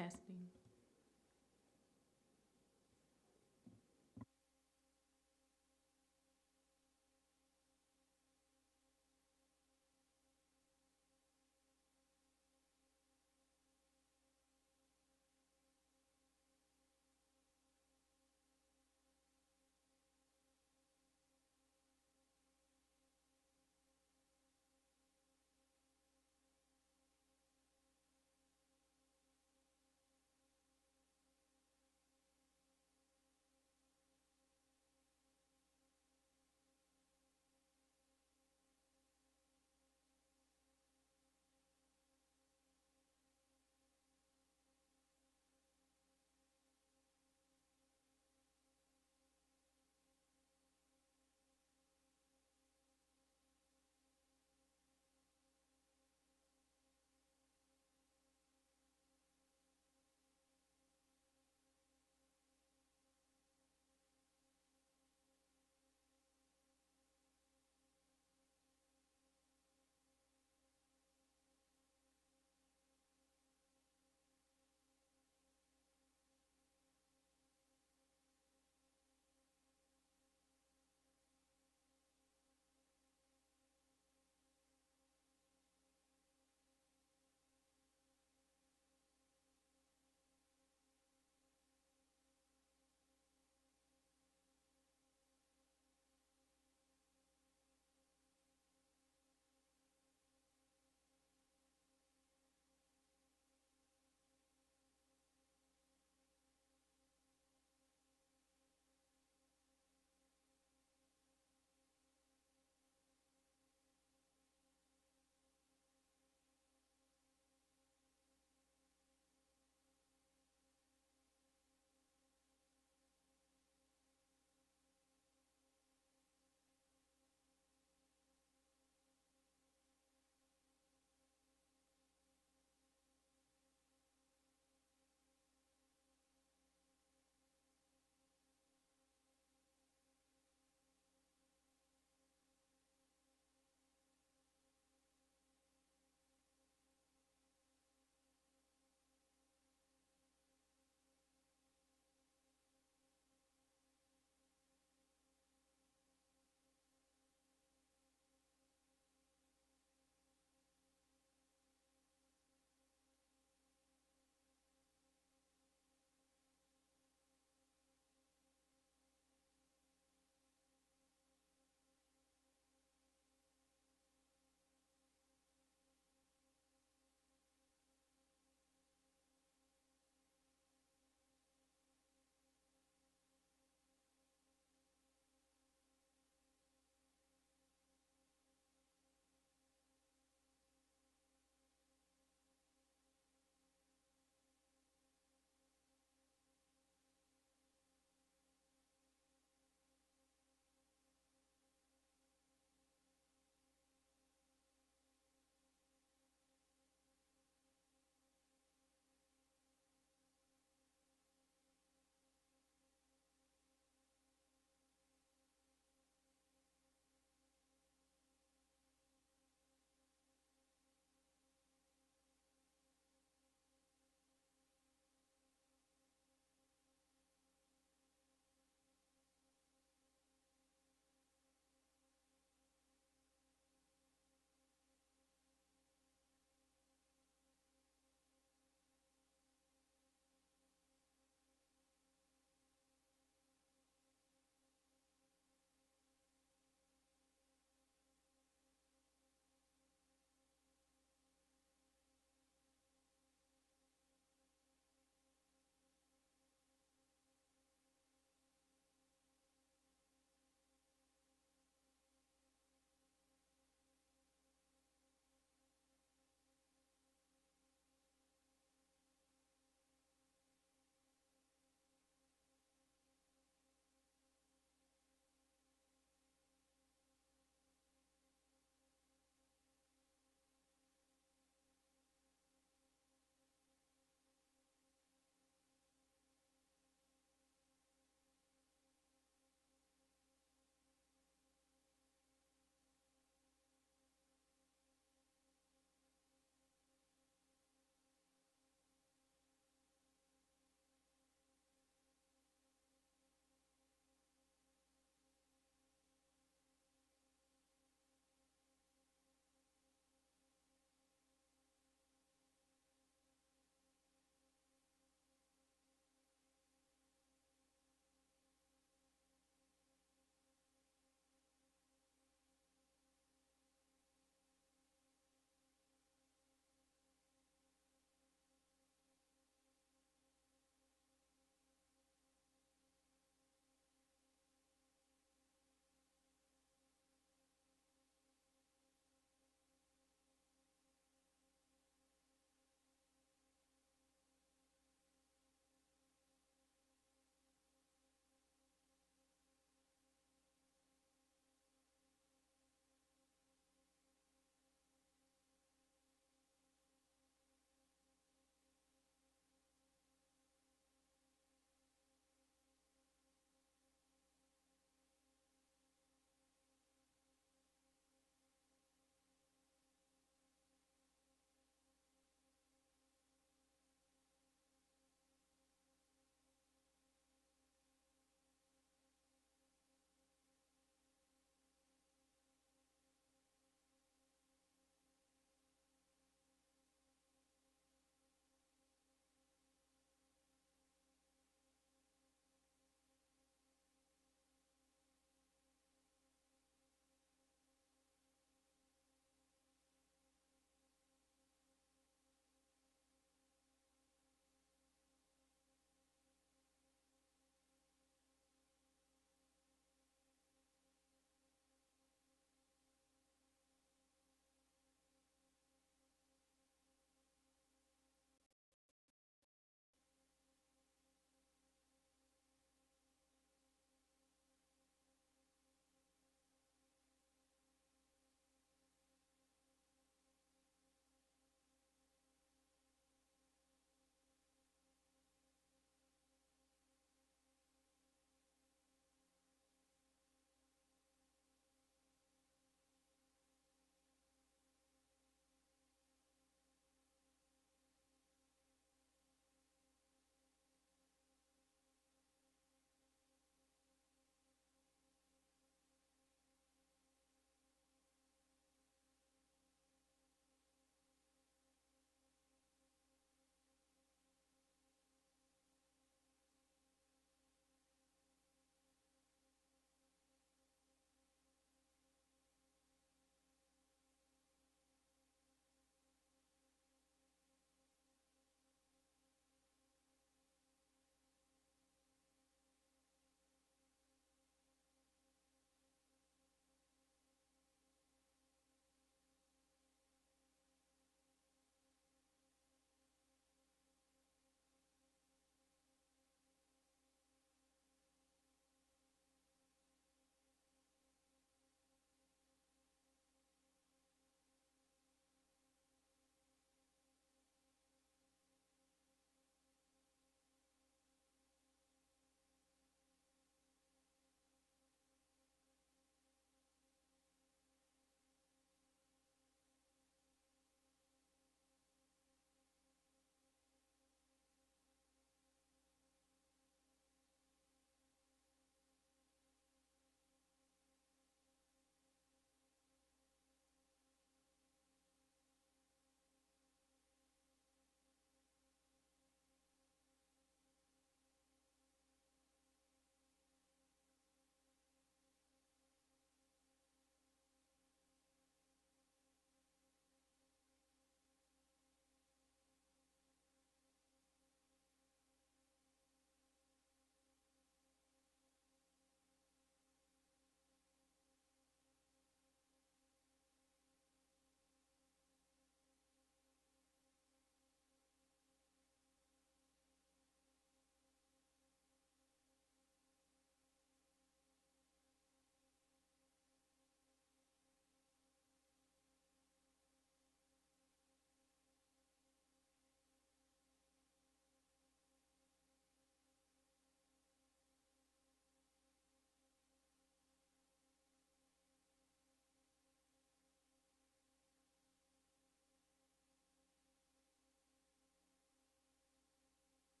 Testing.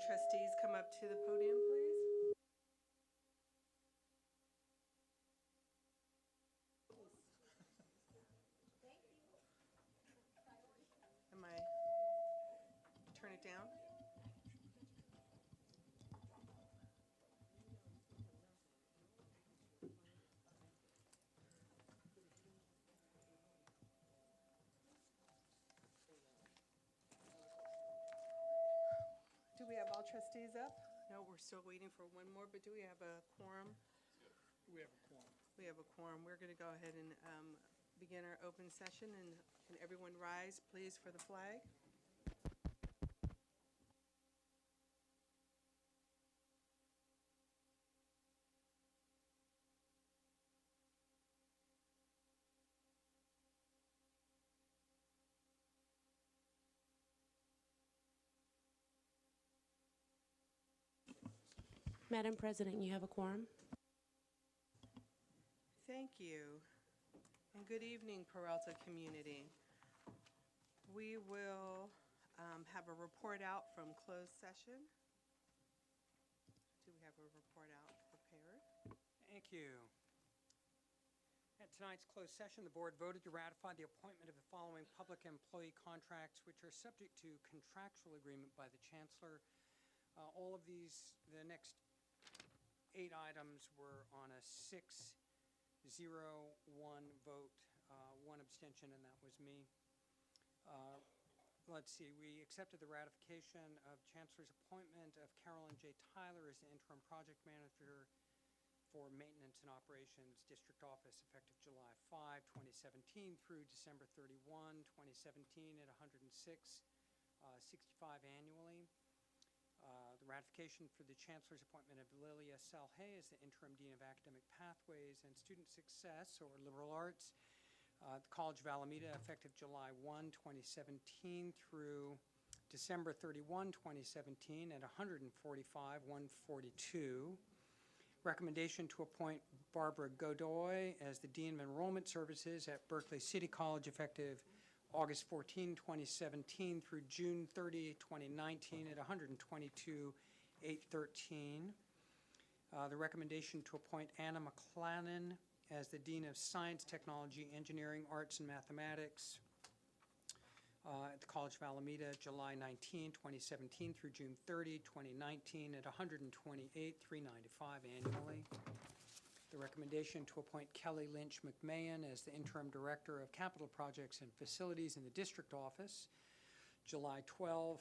trustees come up to the podium, please? Am I turn it down? Do we have all trustees up? No, we're still waiting for one more, but do we have a quorum? We have a quorum. We have a quorum. We're going to go ahead and begin our open session, and can everyone rise, please, for the flag? Madam President, you have a quorum. Thank you, and good evening, Peralta community. We will have a report out from closed session. Do we have a report out prepared? Thank you. At tonight's closed session, the board voted to ratify the appointment of the following public employee contracts, which are subject to contractual agreement by the Chancellor. All of these, the next 8 items were on a 6-0-1 vote, 1 abstention, and that was me. Let's see, we accepted the ratification of Chancellor's appointment of Carolyn J. Tyler as the interim project manager for maintenance and operations district office effective July 5, 2017 through December 31, 2017 at $106.65 annually. The ratification for the Chancellor's appointment of Lilia Salhay as the Interim Dean of Academic Pathways and Student Success, or Liberal Arts, at the College of Alameda, effective July 1, 2017 through December 31, 2017 at $145,142. Recommendation to appoint Barbara Godoy as the Dean of Enrollment Services at Berkeley City College, effective August 14, 2017 through June 30, 2019 at $122,813. The recommendation to appoint Anna McClannon as the Dean of Science, Technology, Engineering, Arts, and Mathematics at the College of Alameda, July 19, 2017 through June 30, 2019 at $128,395 annually. The recommendation to appoint Kelly Lynch McMahon as the Interim Director of Capital Projects and Facilities in the District Office, July 12,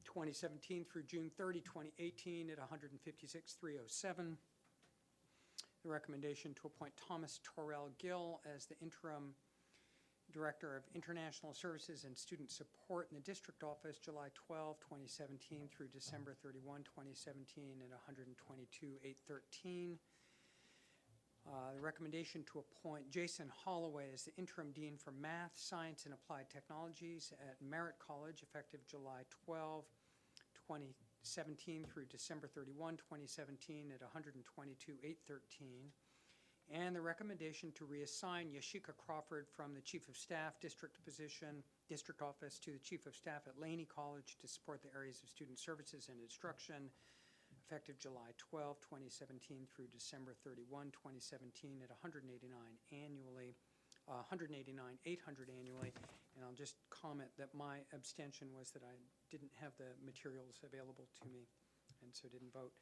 2017 through June 30, 2018 at $156,307. The recommendation to appoint Thomas Torrell Gill as the Interim Director of International Services and Student Support in the District Office, July 12, 2017 through December 31, 2017 at $122,813. The recommendation to appoint Jason Holloway as the Interim Dean for Math, Science, and Applied Technologies at Merritt College, effective July 12, 2017 through December 31, 2017 at $122,813. And the recommendation to reassign Yashika Crawford from the Chief of Staff District position, District Office, to the Chief of Staff at Laney College to support the areas of student services and instruction, effective July 12, 2017 through December 31, 2017 at $189,800 annually. And I'll just comment that my abstention was that I didn't have the materials available to me and so didn't vote.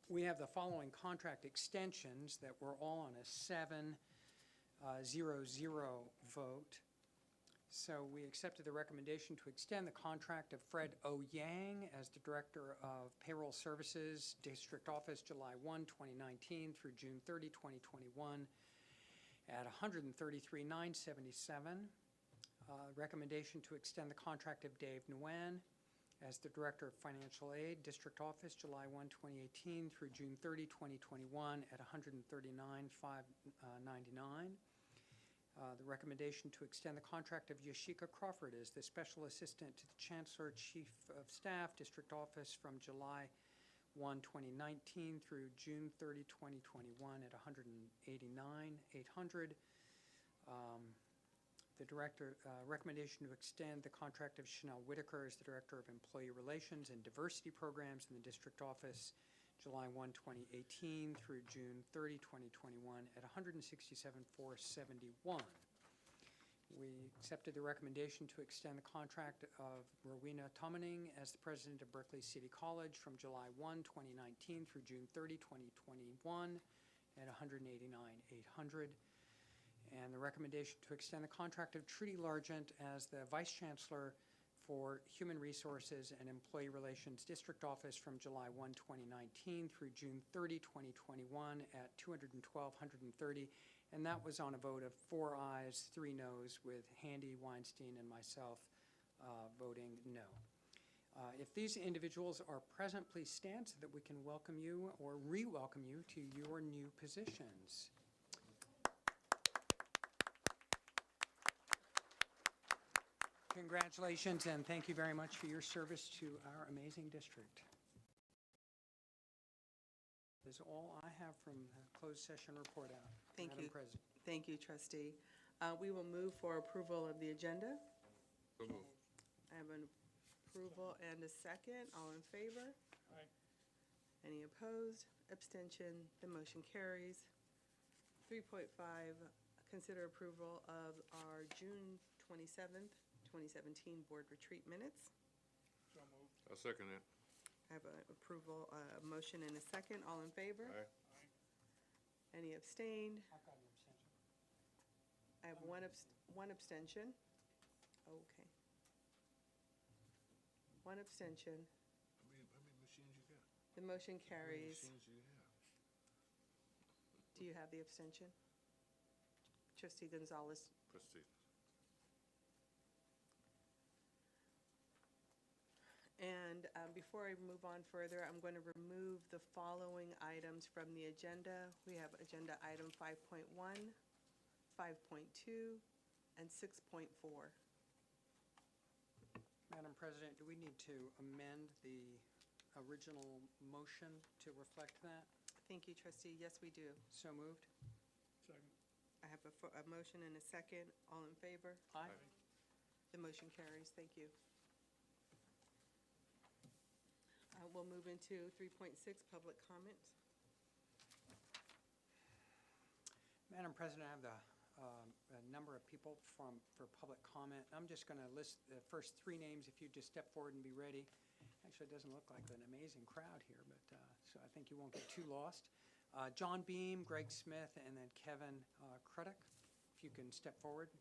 We have the following contract extensions that were all on a 7-0-0 vote. So we accepted the recommendation to extend the contract of Fred O. Yang as the Director of Payroll Services, District Office, July 1, 2019 through June 30, 2021 at $133,977. Recommendation to extend the contract of Dave Nguyen as the Director of Financial Aid, District Office, July 1, 2018 through June 30, 2021 at $139,599. The recommendation to extend the contract of Yashika Crawford as the Special Assistant to the Chancellor, Chief of Staff, District Office from July 1, 2019 through June 30, 2021 at $189,800. The recommendation to extend the contract of Chanel Whitaker as the Director of Employee Relations and Diversity Programs in the District Office, July 1, 2018 through June 30, 2021 at $167,471. We accepted the recommendation to extend the contract of Rowena Tomaning as the President of Berkeley City College from July 1, 2019 through June 30, 2021 at $189,800. And the recommendation to extend the contract of Trudy Largent as the Vice Chancellor for Human Resources and Employee Relations District Office from July 1, 2019 through June 30, 2021 at $212,130. And that was on a vote of 4 ayes, 3 noes, with Handy, Weinstein, and myself voting no. If these individuals are present, please stand so that we can welcome you or re-welcome you to your new positions. Congratulations, and thank you very much for your service to our amazing district. That's all I have from the closed session report out. Thank you. Madam President. Thank you, trustee. We will move for approval of the agenda. So moved. I have an approval and a second. All in favor? Aye. Any opposed? Abstention? The motion carries. 3.5, consider approval of our June 27th, 2017 board retreat minutes. So moved. I'll second that. I have an approval, a motion and a second. All in favor? Aye. Any abstained? I've got an abstention. I have one abstention. Okay. One abstention. How many machines you got? The motion How many carries. machines do you have? Do you have the abstention? Trustee Gonzalez? Trustees. And before I move on further, I'm going to remove the following items from the agenda. We have agenda item 5.1, 5.2, and 6.4. Madam President, do we need to amend the original motion to reflect that? Thank you, trustee. Yes, we do. So moved? Second. I have a motion and a second. All in favor? Aye. The motion carries. Thank you. We'll move into 3.6, public comment. Madam President, I have a number of people for public comment. I'm just going to list the first 3 names if you just step forward and be ready. Actually, it doesn't look like an amazing crowd here, but so I think you won't get too lost. John Beam, Greg Smith, and then Kevin Cruduck. If you can step forward.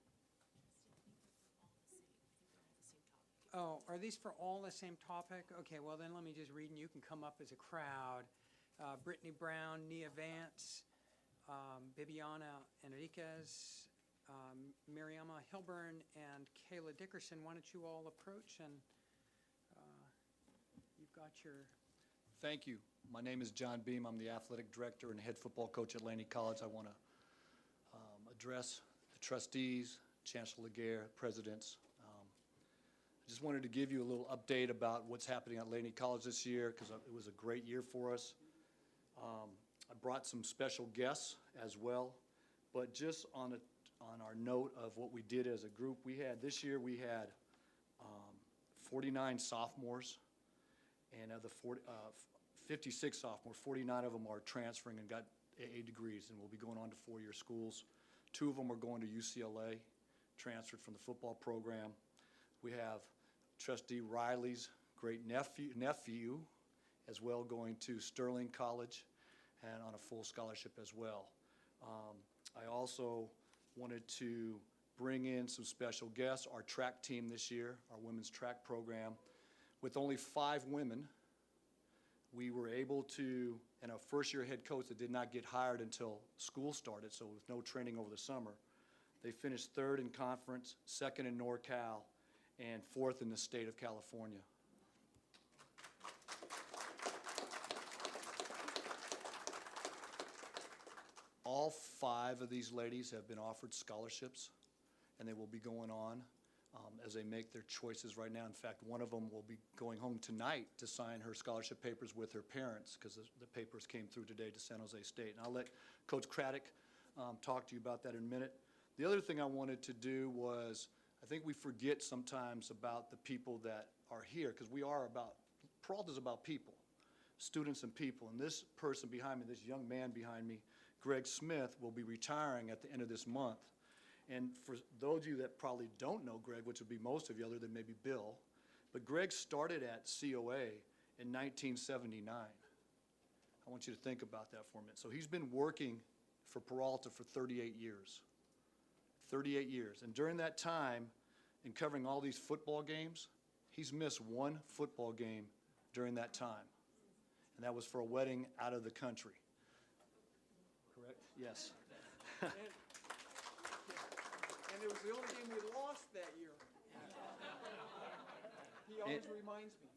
Oh, are these for all the same topic? Okay, well then let me just read and you can come up as a crowd. Brittney Brown, Nia Vance, Bibiana Enriquez, Mariama Hilburn, and Kayla Dickerson. Why don't you all approach and you've got your... Thank you. My name is John Beam. I'm the athletic director and head football coach at Laney College. I want to address the trustees, Chancellor Laguerre, presidents. I just wanted to give you a little update about what's happening at Laney College this year because it was a great year for us. I brought some special guests as well, but just on our note of what we did as a group, this year we had 49 sophomores, and of the 56 sophomores, 49 of them are transferring and got AA degrees and will be going on to 4-year schools. 2 of them are going to UCLA, transferred from the football program. We have Trustee Riley's great nephew as well going to Sterling College and on a full scholarship as well. I also wanted to bring in some special guests. Our track team this year, our women's track program, with only 5 women, we were able to, and our first-year head coach that did not get hired until school started, so with no training over the summer, they finished 3rd in conference, 2nd in NorCal, and 4th in the state of California. All 5 of these ladies have been offered scholarships, and they will be going on as they make their choices right now. In fact, one of them will be going home tonight to sign her scholarship papers with her parents because the papers came through today to San Jose State. And I'll let Coach Craddock talk to you about that in a minute. The other thing I wanted to do was, I think we forget sometimes about the people that are here, because Peralta is about people, students and people. And this person behind me, this young man behind me, Greg Smith, will be retiring at the end of this month. And for those of you that probably don't know Greg, which would be most of you other than maybe Bill, but Greg started at COA in 1979. I want you to think about that for a minute. So he's been working for Peralta for 38 years. 38 years. And during that time, in covering all these football games, he's missed one football game during that time. And that was for a wedding out of the country. Correct? Yes. And it was the only game we lost that year. He always reminds me.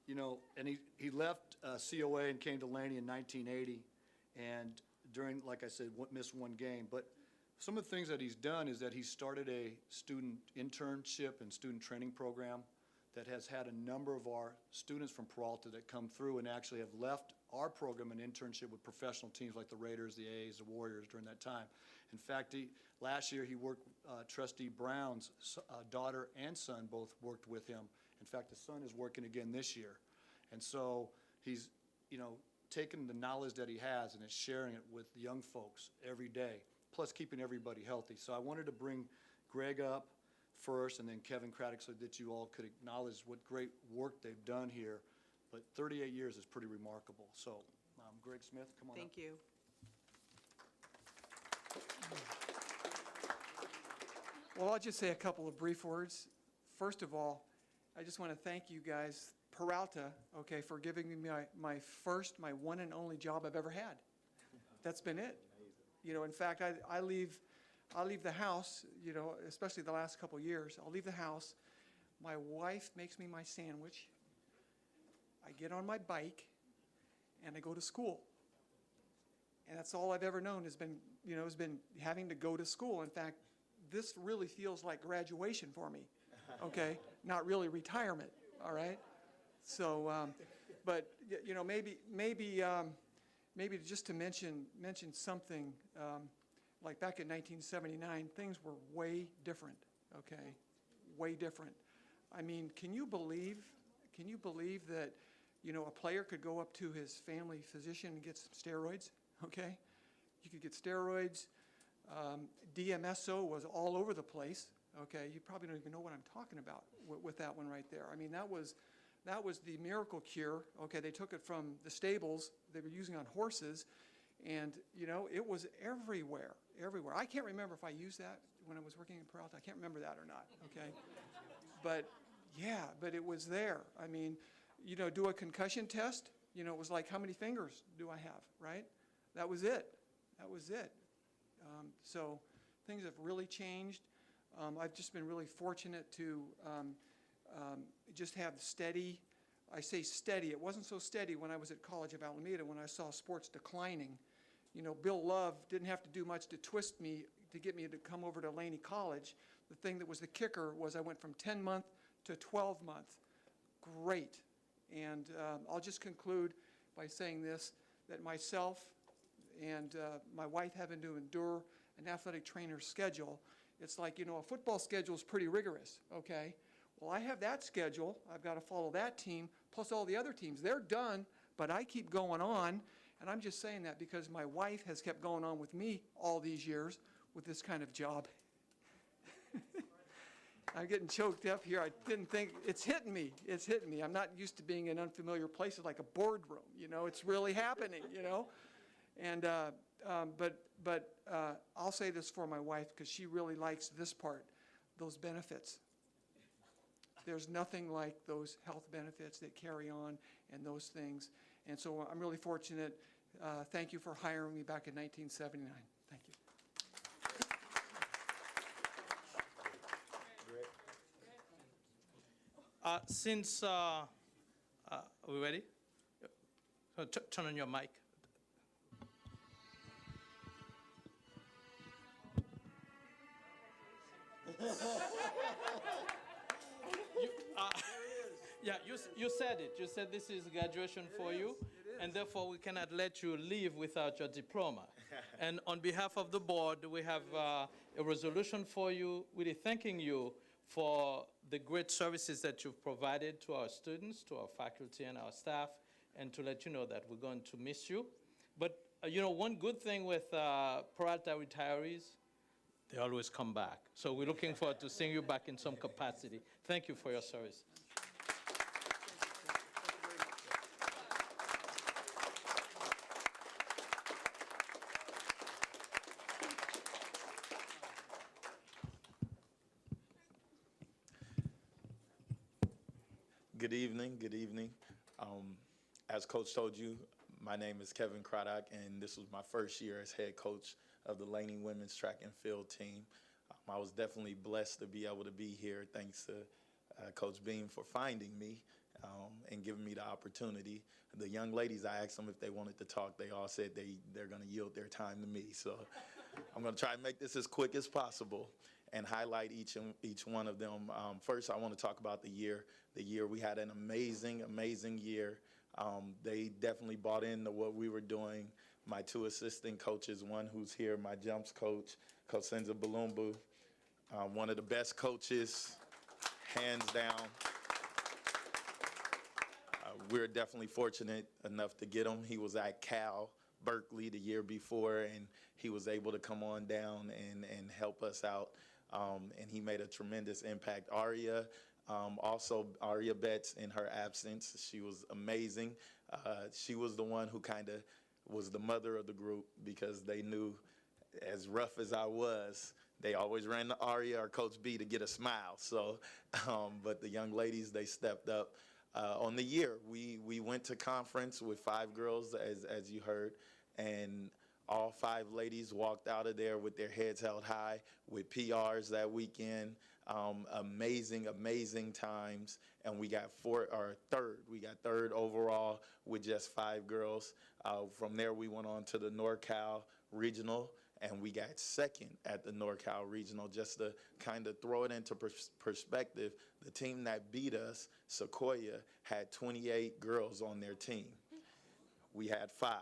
You know, and he left COA and came to Laney in 1980, and during, like I said, missed one game. But some of the things that he's done is that he started a student internship and student training program that has had a number of our students from Peralta that come through and actually have left our program and internship with professional teams like the Raiders, the A's, the Warriors during that time. In fact, last year he worked, Trustee Brown's daughter and son both worked with him. In fact, the son is working again this year. And so he's, you know, taking the knowledge that he has and is sharing it with the young folks every day, plus keeping everybody healthy. So I wanted to bring Greg up first and then Kevin Craddock so that you all could acknowledge what great work they've done here. But 38 years is pretty remarkable. So Greg Smith, come on up. Thank you. Well, I'll just say a couple of brief words. First of all, I just want to thank you guys, Peralta, okay, for giving me my one and only job I've ever had. That's been it. You know, in fact, I leave the house, you know, especially the last couple of years. I'll leave the house. My wife makes me my sandwich. I get on my bike, and I go to school. And that's all I've ever known has been, you know, having to go to school. In fact, this really feels like graduation for me, okay? Not really retirement, all right? So, but, you know, maybe just to mention something, like back in 1979, things were way different, okay? Way different. I mean, can you believe that, you know, a player could go up to his family physician and get some steroids, okay? You could get steroids. DMSO was all over the place, okay? You probably don't even know what I'm talking about with that one right there. I mean, that was the miracle cure, okay? They took it from the stables they were using on horses, and, you know, it was everywhere, everywhere. I can't remember if I used that when I was working in Peralta. I can't remember that or not, okay? But, yeah, but it was there. I mean, you know, do a concussion test. You know, it was like, how many fingers do I have, right? That was it. That was it. So things have really changed. I've just been really fortunate to just have steady. I say steady. It wasn't so steady when I was at College of Alameda when I saw sports declining. You know, Bill Love didn't have to do much to twist me to get me to come over to Laney College. The thing that was the kicker was I went from 10-month to 12-month. Great. And I'll just conclude by saying this, that myself and my wife having to endure an athletic trainer's schedule, it's like, you know, a football schedule is pretty rigorous, okay? Well, I have that schedule. I've got to follow that team, plus all the other teams. They're done, but I keep going on, and I'm just saying that because my wife has kept going on with me all these years with this kind of job. I'm getting choked up here. I didn't think, it's hitting me. It's hitting me. I'm not used to being in unfamiliar places like a boardroom, you know. It's really happening, you know. And, but I'll say this for my wife because she really likes this part, those benefits. There's nothing like those health benefits that carry on and those things. And so I'm really fortunate. Thank you for hiring me back in 1979. Thank you. Since, are we ready? Turn on your mic. You said it. You said this is graduation for you, and therefore we cannot let you leave without your diploma. And on behalf of the board, we have a resolution for you, really thanking you for the great services that you've provided to our students, to our faculty and our staff, and to let you know that we're going to miss you. But one good thing with Peralta retirees, they always come back. So we're looking forward to seeing you back in some capacity. Thank you for your service. Good evening, good evening. As Coach told you, my name is Kevin Craddock, and this was my first year as head coach of the Laney Women's Track and Field team. I was definitely blessed to be able to be here. Thanks to Coach Beam for finding me and giving me the opportunity. The young ladies, I asked them if they wanted to talk. They all said they're going to yield their time to me. So I'm going to try and make this as quick as possible and highlight each one of them. First, I want to talk about the year. The year we had an amazing, amazing year. They definitely bought into what we were doing. My two assistant coaches, one who's here, my jumps coach, Coach Senza Balumbu, one of the best coaches, hands down. We're definitely fortunate enough to get him. He was at Cal Berkeley the year before, and he was able to come on down and help us out, and he made a tremendous impact. Also Aria Betts, in her absence, she was amazing. She was the one who kind of was the mother of the group, because they knew, as rough as I was, they always ran to Aria or Coach B to get a smile. So, but the young ladies, they stepped up. On the year, we went to conference with 5 girls, as you heard, and all 5 ladies walked out of there with their heads held high, with PRs that weekend. Amazing, amazing times, and we got third. We got third overall with just 5 girls. From there, we went on to the NorCal Regional, and we got second at the NorCal Regional. Just to kind of throw it into perspective, the team that beat us, Sequoia, had 28 girls on their team. We had 5,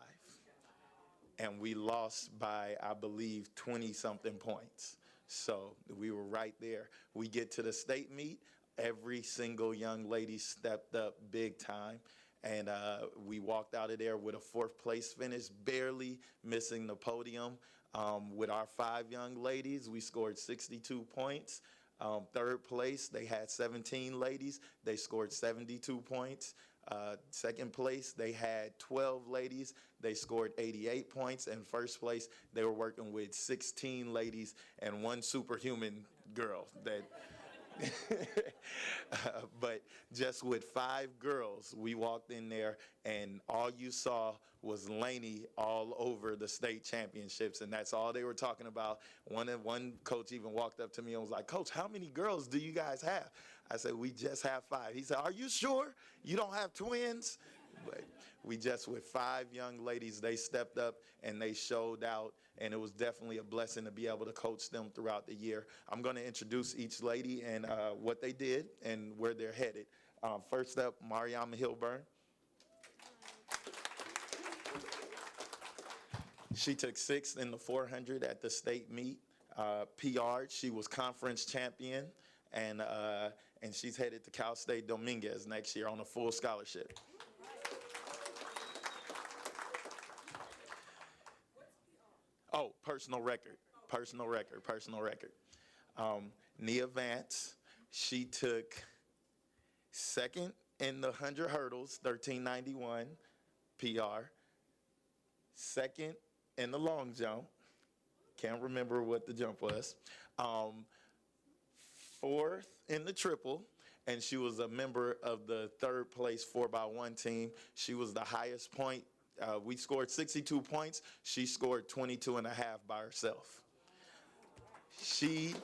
and we lost by, I believe, 20-something points. So we were right there. We get to the state meet, every single young lady stepped up big time, and we walked out of there with a 4th place finish, barely missing the podium. With our 5 young ladies, we scored 62 points. 3rd place, they had 17 ladies. They scored 72 points. 2nd place, they had 12 ladies. They scored 88 points. And 1st place, they were working with 16 ladies and 1 superhuman girl. But just with 5 girls, we walked in there, and all you saw was Laney all over the state championships, and that's all they were talking about. One coach even walked up to me and was like, "Coach, how many girls do you guys have?" I said, "We just have 5. He said, "Are you sure you don't have twins?" But we just, with 5 young ladies, they stepped up and they showed out, and it was definitely a blessing to be able to coach them throughout the year. I'm going to introduce each lady and what they did and where they're headed. First up, Mariama Hilburn. She took 6th in the 400 at the state meet. PR, she was conference champion, and she's headed to Cal State Dominguez next year on a full scholarship. Oh, personal record. Nia Vance, she took 2nd in the 100 hurdles, 1391 PR. 2nd in the long jump. Can't remember what the jump was. 4th in the triple, and she was a member of the 3rd place 4x1 team. She was the highest point. We scored 62 points. She scored 22 and a half by herself. She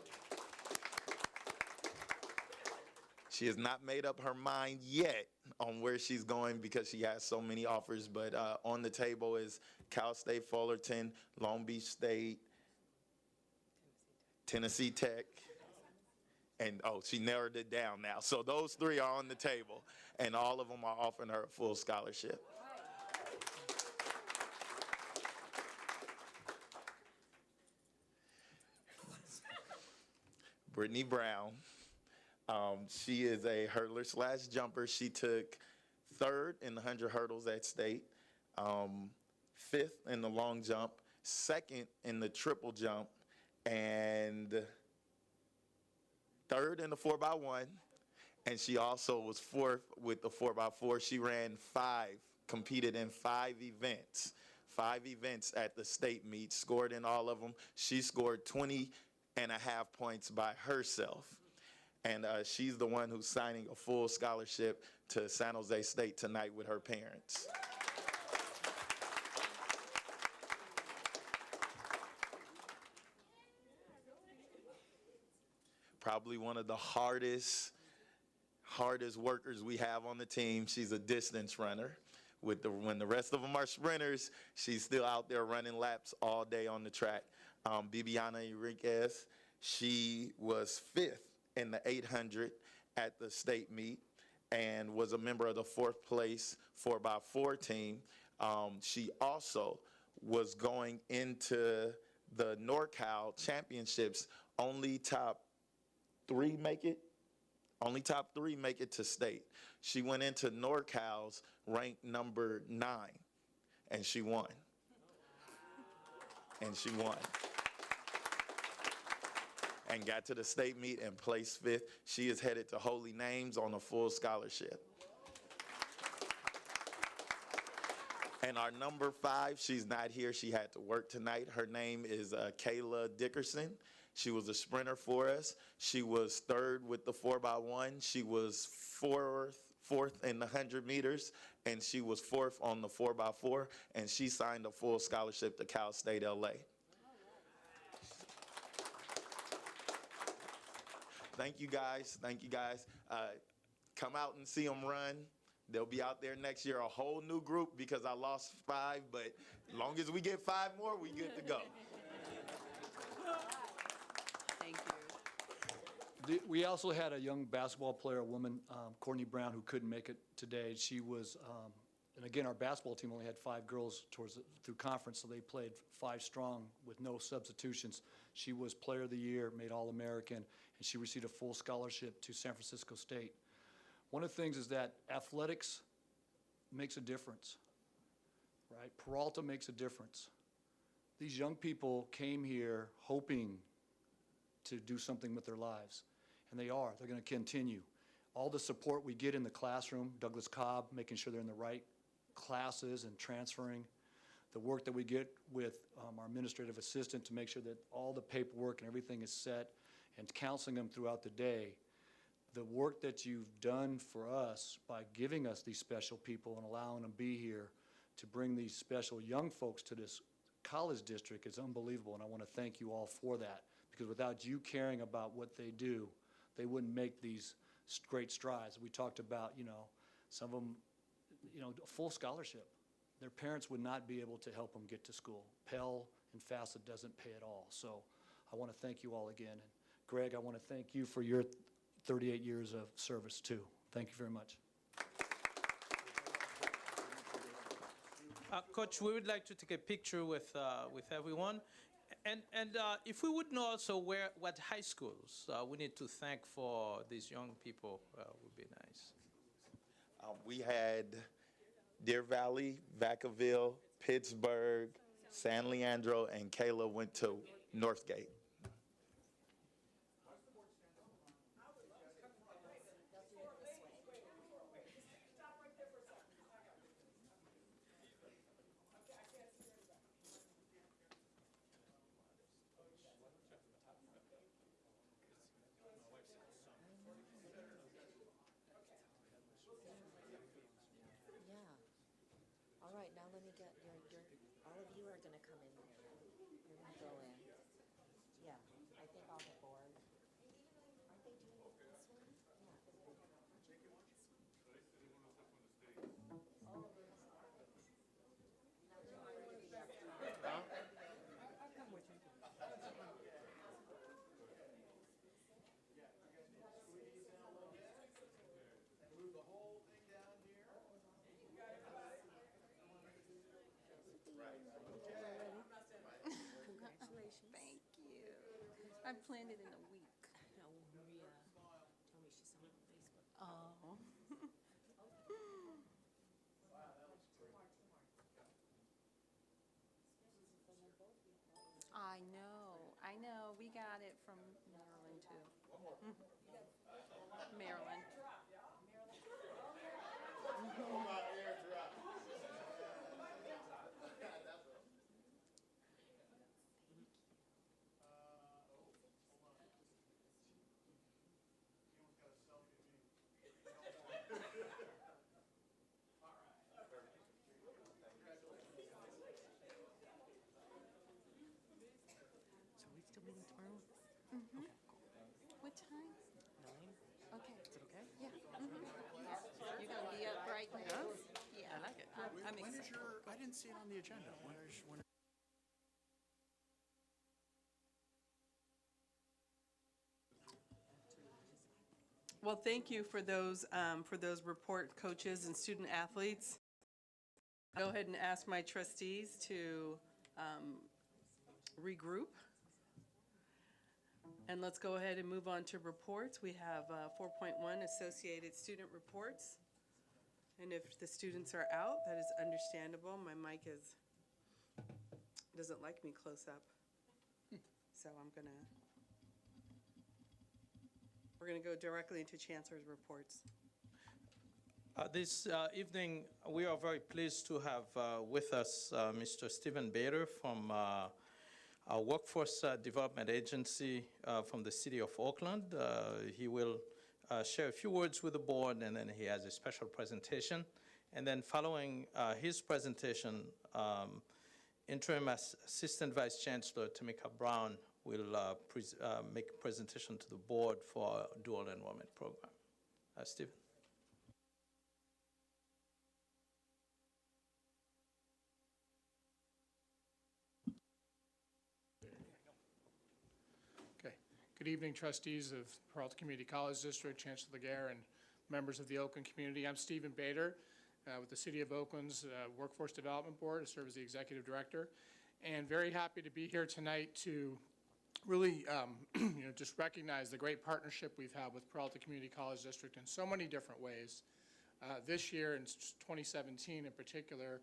has not made up her mind yet on where she's going, because she has so many offers, but on the table is Cal State Fullerton, Long Beach State, Tennessee Tech, and she narrowed it down now. So those 3 are on the table, and all of them are offering her a full scholarship. Brittney Brown. She is a hurdler slash jumper. She took third in the 100 hurdles at state, fifth in the long jump, second in the triple jump, and third in the 4x1. And she also was fourth with the 4x4. She ran competed in 5 events at the state meet, scored in all of them. She scored 20 and a half points by herself. And she's the one who's signing a full scholarship to San Jose State tonight with her parents. Probably one of the hardest workers we have on the team. She's a distance runner. When the rest of them are sprinters, she's still out there running laps all day on the track. Bibiana Enriquez, she was 5th in the 800 at the state meet and was a member of the 4th place 4x4 team. She also was going into the NorCal championships. Only top 3 make it to state. She went into NorCal's ranked number 9, and she won. And got to the state meet and placed 5th. She is headed to Holy Names on a full scholarship. And our number 5, she's not here. She had to work tonight. Her name is Kayla Dickerson. She was a sprinter for us. She was 3rd with the 4x1. She was 4th in the 100 meters, and she was 4th on the 4x4, and she signed a full scholarship to Cal State LA. Thank you guys. Come out and see them run. They'll be out there next year, a whole new group, because I lost 5, but as long as we get 5 more, we good to go. Thank you. We also had a young basketball player, a woman, Courtney Brown, who couldn't make it today. She was, and again, our basketball team only had 5 girls through conference, so they played 5 strong with no substitutions. She was Player of the Year, made All-American, and she received a full scholarship to San Francisco State. One of the things is that athletics makes a difference, right? Peralta makes a difference. These young people came here hoping to do something with their lives, and they are. They're going to continue. All the support we get in the classroom, Douglas Cobb, making sure they're in the right classes and transferring, the work that we get with our administrative assistant to make sure that all the paperwork and everything is set, and counseling them throughout the day. The work that you've done for us by giving us these special people and allowing them to be here to bring these special young folks to this college district is unbelievable, and I want to thank you all for that, because without you caring about what they do, they wouldn't make these great strides. We talked about, some of them, a full scholarship. Their parents would not be able to help them get to school. Pell and FAFSA doesn't pay at all. So I want to thank you all again. And Greg, I want to thank you for your 38 years of service too. Thank you very much. Coach, we would like to take a picture with everyone. And if we would know also what high schools we need to thank for these young people, would be nice. We had Deer Valley, Vacaville, Pittsburgh, San Leandro, and Kayla went to Northgate. All right, now let me get all of you are going to come in here. You're going to go in. Yeah, I think all the board. Aren't they doing this one? Congratulations. Thank you. I planned it in a week. A We got it from Maryland, too. Maryland. So we still meeting tomorrow? What time? 9? Okay. Is it okay? Yeah. You're gonna be up bright and early? Yeah. I like it. I'm When is excited. your, I didn't see it on the agenda. When Well, thank you for those report coaches and student athletes. Go ahead and ask my trustees to regroup. And let's go ahead and move on to reports. We have 4.1 associated student reports. And if the students are out, that is understandable. My mic doesn't like me close up. So we're gonna go directly into Chancellor's reports. This evening, we are very pleased to have with us Mr. Stephen Bader from our Workforce Development Agency from the City of Oakland. He will share a few words with the board, and then he has a special presentation. And then following his presentation, Interim Assistant Vice Chancellor Tamika Brown will make a presentation to the board for our dual enrollment program. Stephen. Okay. Good evening, trustees of Peralta Community College District, Chancellor Laguerre, and members of the Oakland community. I'm Stephen Bader with the City of Oakland's Workforce Development Board. I serve as the Executive Director, and very happy to be here tonight to really just recognize the great partnership we've had with Peralta Community College District in so many different ways. This year, in 2017 in particular,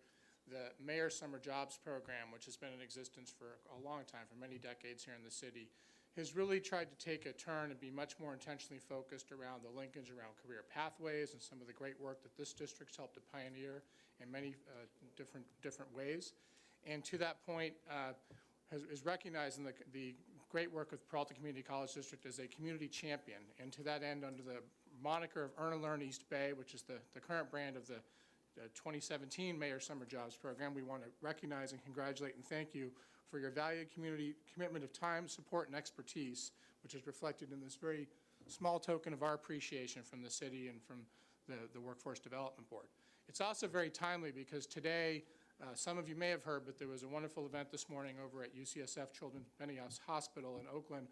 the Mayor's Summer Jobs Program, which has been in existence for a long time, for many decades here in the city, has really tried to take a turn and be much more intentionally focused around the linkage around career pathways and some of the great work that this district's helped to pioneer in many different ways. And to that point, is recognizing the great work of Peralta Community College District as a community champion. And to that end, under the moniker of Earn and Learn East Bay, which is the current brand of the 2017 Mayor Summer Jobs Program, we want to recognize and congratulate and thank you for your valued community commitment of time, support, and expertise, which is reflected in this very small token of our appreciation from the city and from the Workforce Development Board. It's also very timely because today, some of you may have heard, but there was a wonderful event this morning over at UCSF Children's Benioff Hospital in Oakland,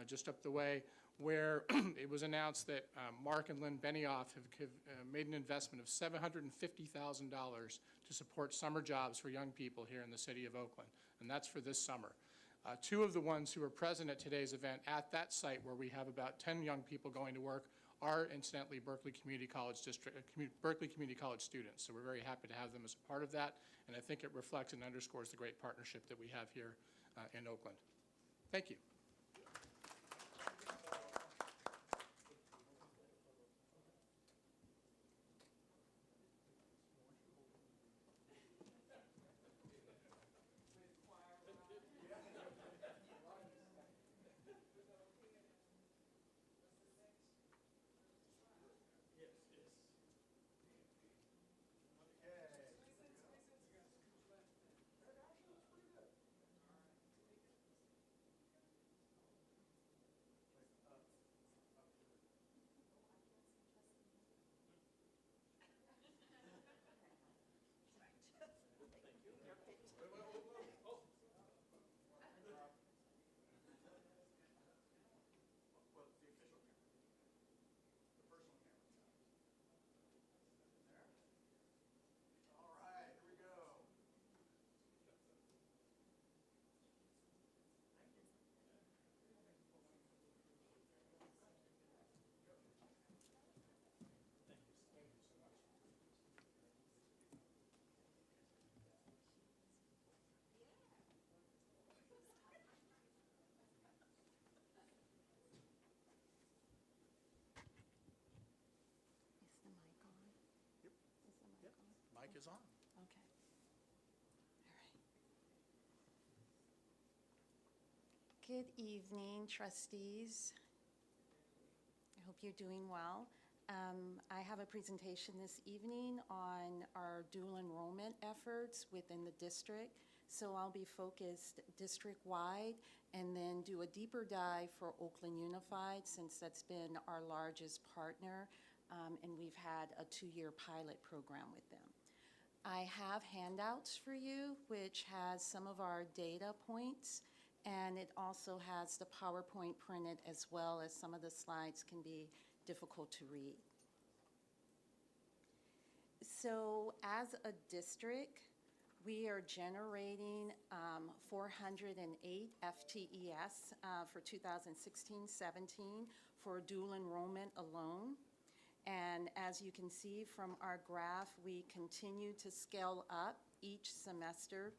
just up the way, where it was announced that Mark and Lynn Benioff have made an investment of $750,000 to support summer jobs for young people here in the city of Oakland, and that's for this summer. Two of the ones who are present at today's event at that site, where we have about 10 young people going to work, are incidentally Berkeley Community College students. So we're very happy to have them as a part of that, and I think it reflects and underscores the great partnership that we have here in Oakland. Thank you. Good evening, trustees. I hope you're doing well. I have a presentation this evening on our dual enrollment efforts within the district. So I'll be focused district-wide and then do a deeper dive for Oakland Unified, since that's been our largest partner, and we've had a 2-year pilot program with them. I have handouts for you, which has some of our data points, and it also has the PowerPoint printed, as well as some of the slides can be difficult to read. So as a district, we are generating 408 FTES for 2016-17 for dual enrollment alone. And as you can see from our graph, we continue to scale up each semester,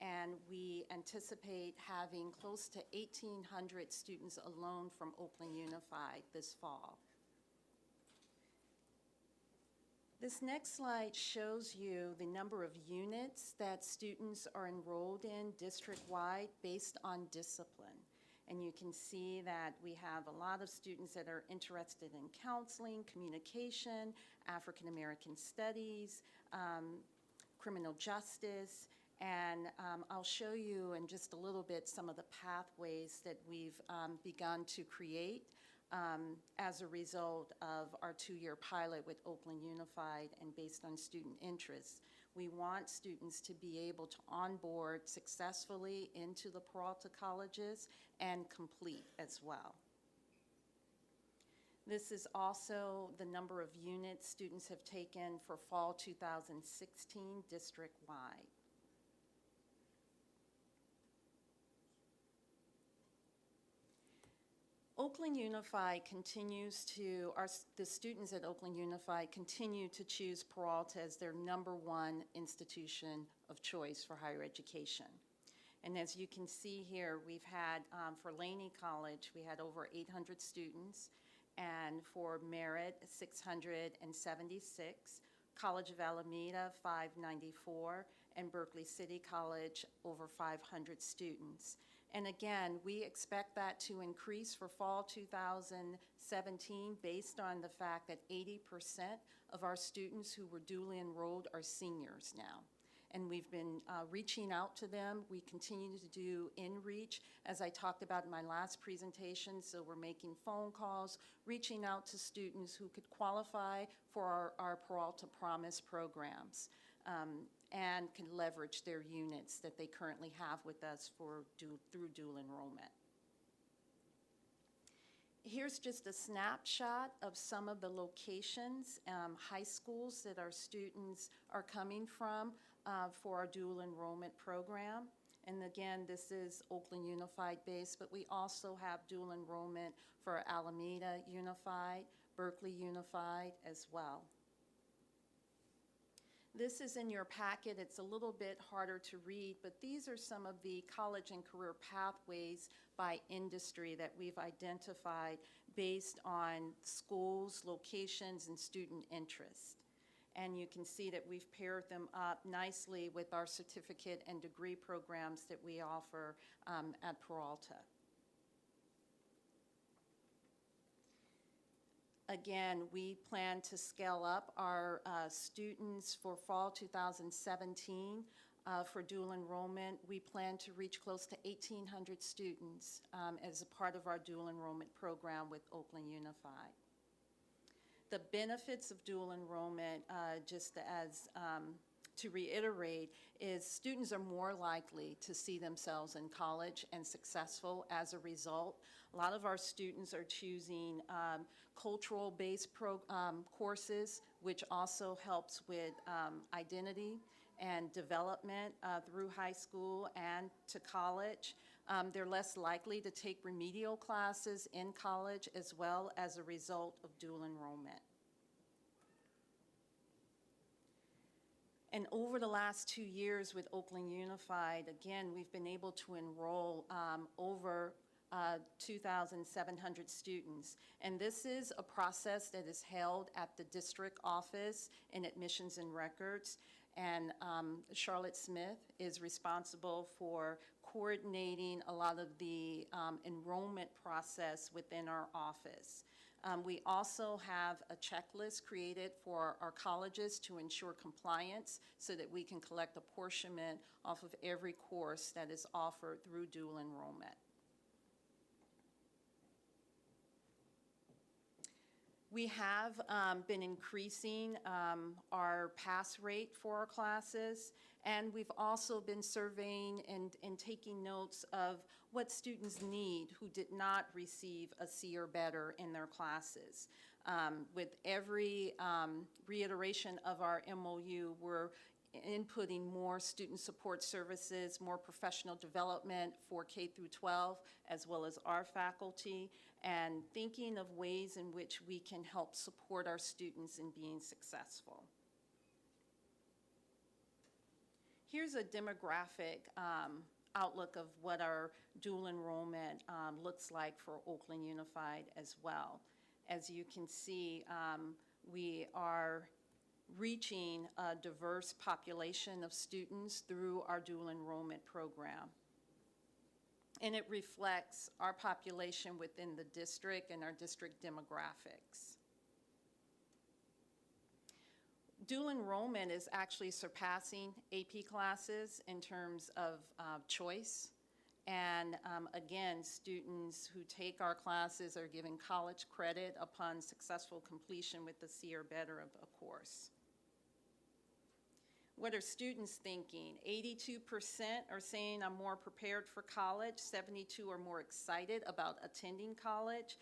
and we anticipate having close to 1,800 students alone from Oakland Unified this fall. This next slide shows you the number of units that students are enrolled in district-wide based on discipline. And you can see that we have a lot of students that are interested in counseling, communication, African American studies, criminal justice, and I'll show you in just a little bit some of the pathways that we've begun to create as a result of our 2-year pilot with Oakland Unified and based on student interests. We want students to be able to onboard successfully into the Peralta colleges and complete as well. This is also the number of units students have taken for fall 2016 district-wide. Oakland Unified continues to, the students at Oakland Unified continue to choose Peralta as their #1 institution of choice for higher education. And as you can see here, we've had, for Laney College, we had over 800 students, and for Merritt, 676, College of Alameda, 594, and Berkeley City College, over 500 students. And again, we expect that to increase for fall 2017 based on the fact that 80% of our students who were duly enrolled are seniors now. And we've been reaching out to them. We continue to do in-reach, as I talked about in my last presentation. So we're making phone calls, reaching out to students who could qualify for our Peralta Promise programs. And can leverage their units that they currently have with us through dual enrollment. Here's just a snapshot of some of the locations, high schools that our students are coming from for our dual enrollment program. And again, this is Oakland Unified base, but we also have dual enrollment for Alameda Unified, Berkeley Unified as well. This is in your packet. It's a little bit harder to read, but these are some of the college and career pathways by industry that we've identified based on schools, locations, and student interest. And you can see that we've paired them up nicely with our certificate and degree programs that we offer at Peralta. Again, we plan to scale up our students for fall 2017 for dual enrollment. We plan to reach close to 1,800 students as a part of our dual enrollment program with Oakland Unified. The benefits of dual enrollment, just as to reiterate, is students are more likely to see themselves in college and successful as a result. A lot of our students are choosing cultural-based courses, which also helps with identity and development through high school and to college. They're less likely to take remedial classes in college as well as a result of dual enrollment. And over the last 2 years with Oakland Unified, again, we've been able to enroll over 2,700 students. And this is a process that is held at the district office in admissions and records. And Charlotte Smith is responsible for coordinating a lot of the enrollment process within our office. We also have a checklist created for our colleges to ensure compliance so that we can collect apportionment off of every course that is offered through dual enrollment. We have been increasing our pass rate for our classes, and we've also been surveying and taking notes of what students need who did not receive a C or better in their classes. With every reiteration of our MOU, we're inputting more student support services, more professional development for K through 12, as well as our faculty, and thinking of ways in which we can help support our students in being successful. Here's a demographic outlook of what our dual enrollment looks like for Oakland Unified as well. As you can see, we are reaching a diverse population of students through our dual enrollment program. And it reflects our population within the district and our district demographics. Dual enrollment is actually surpassing AP classes in terms of choice. And again, students who take our classes are given college credit upon successful completion with the C or better of a course. What are students thinking? 82% are saying I'm more prepared for college. 72% are more excited about attending college.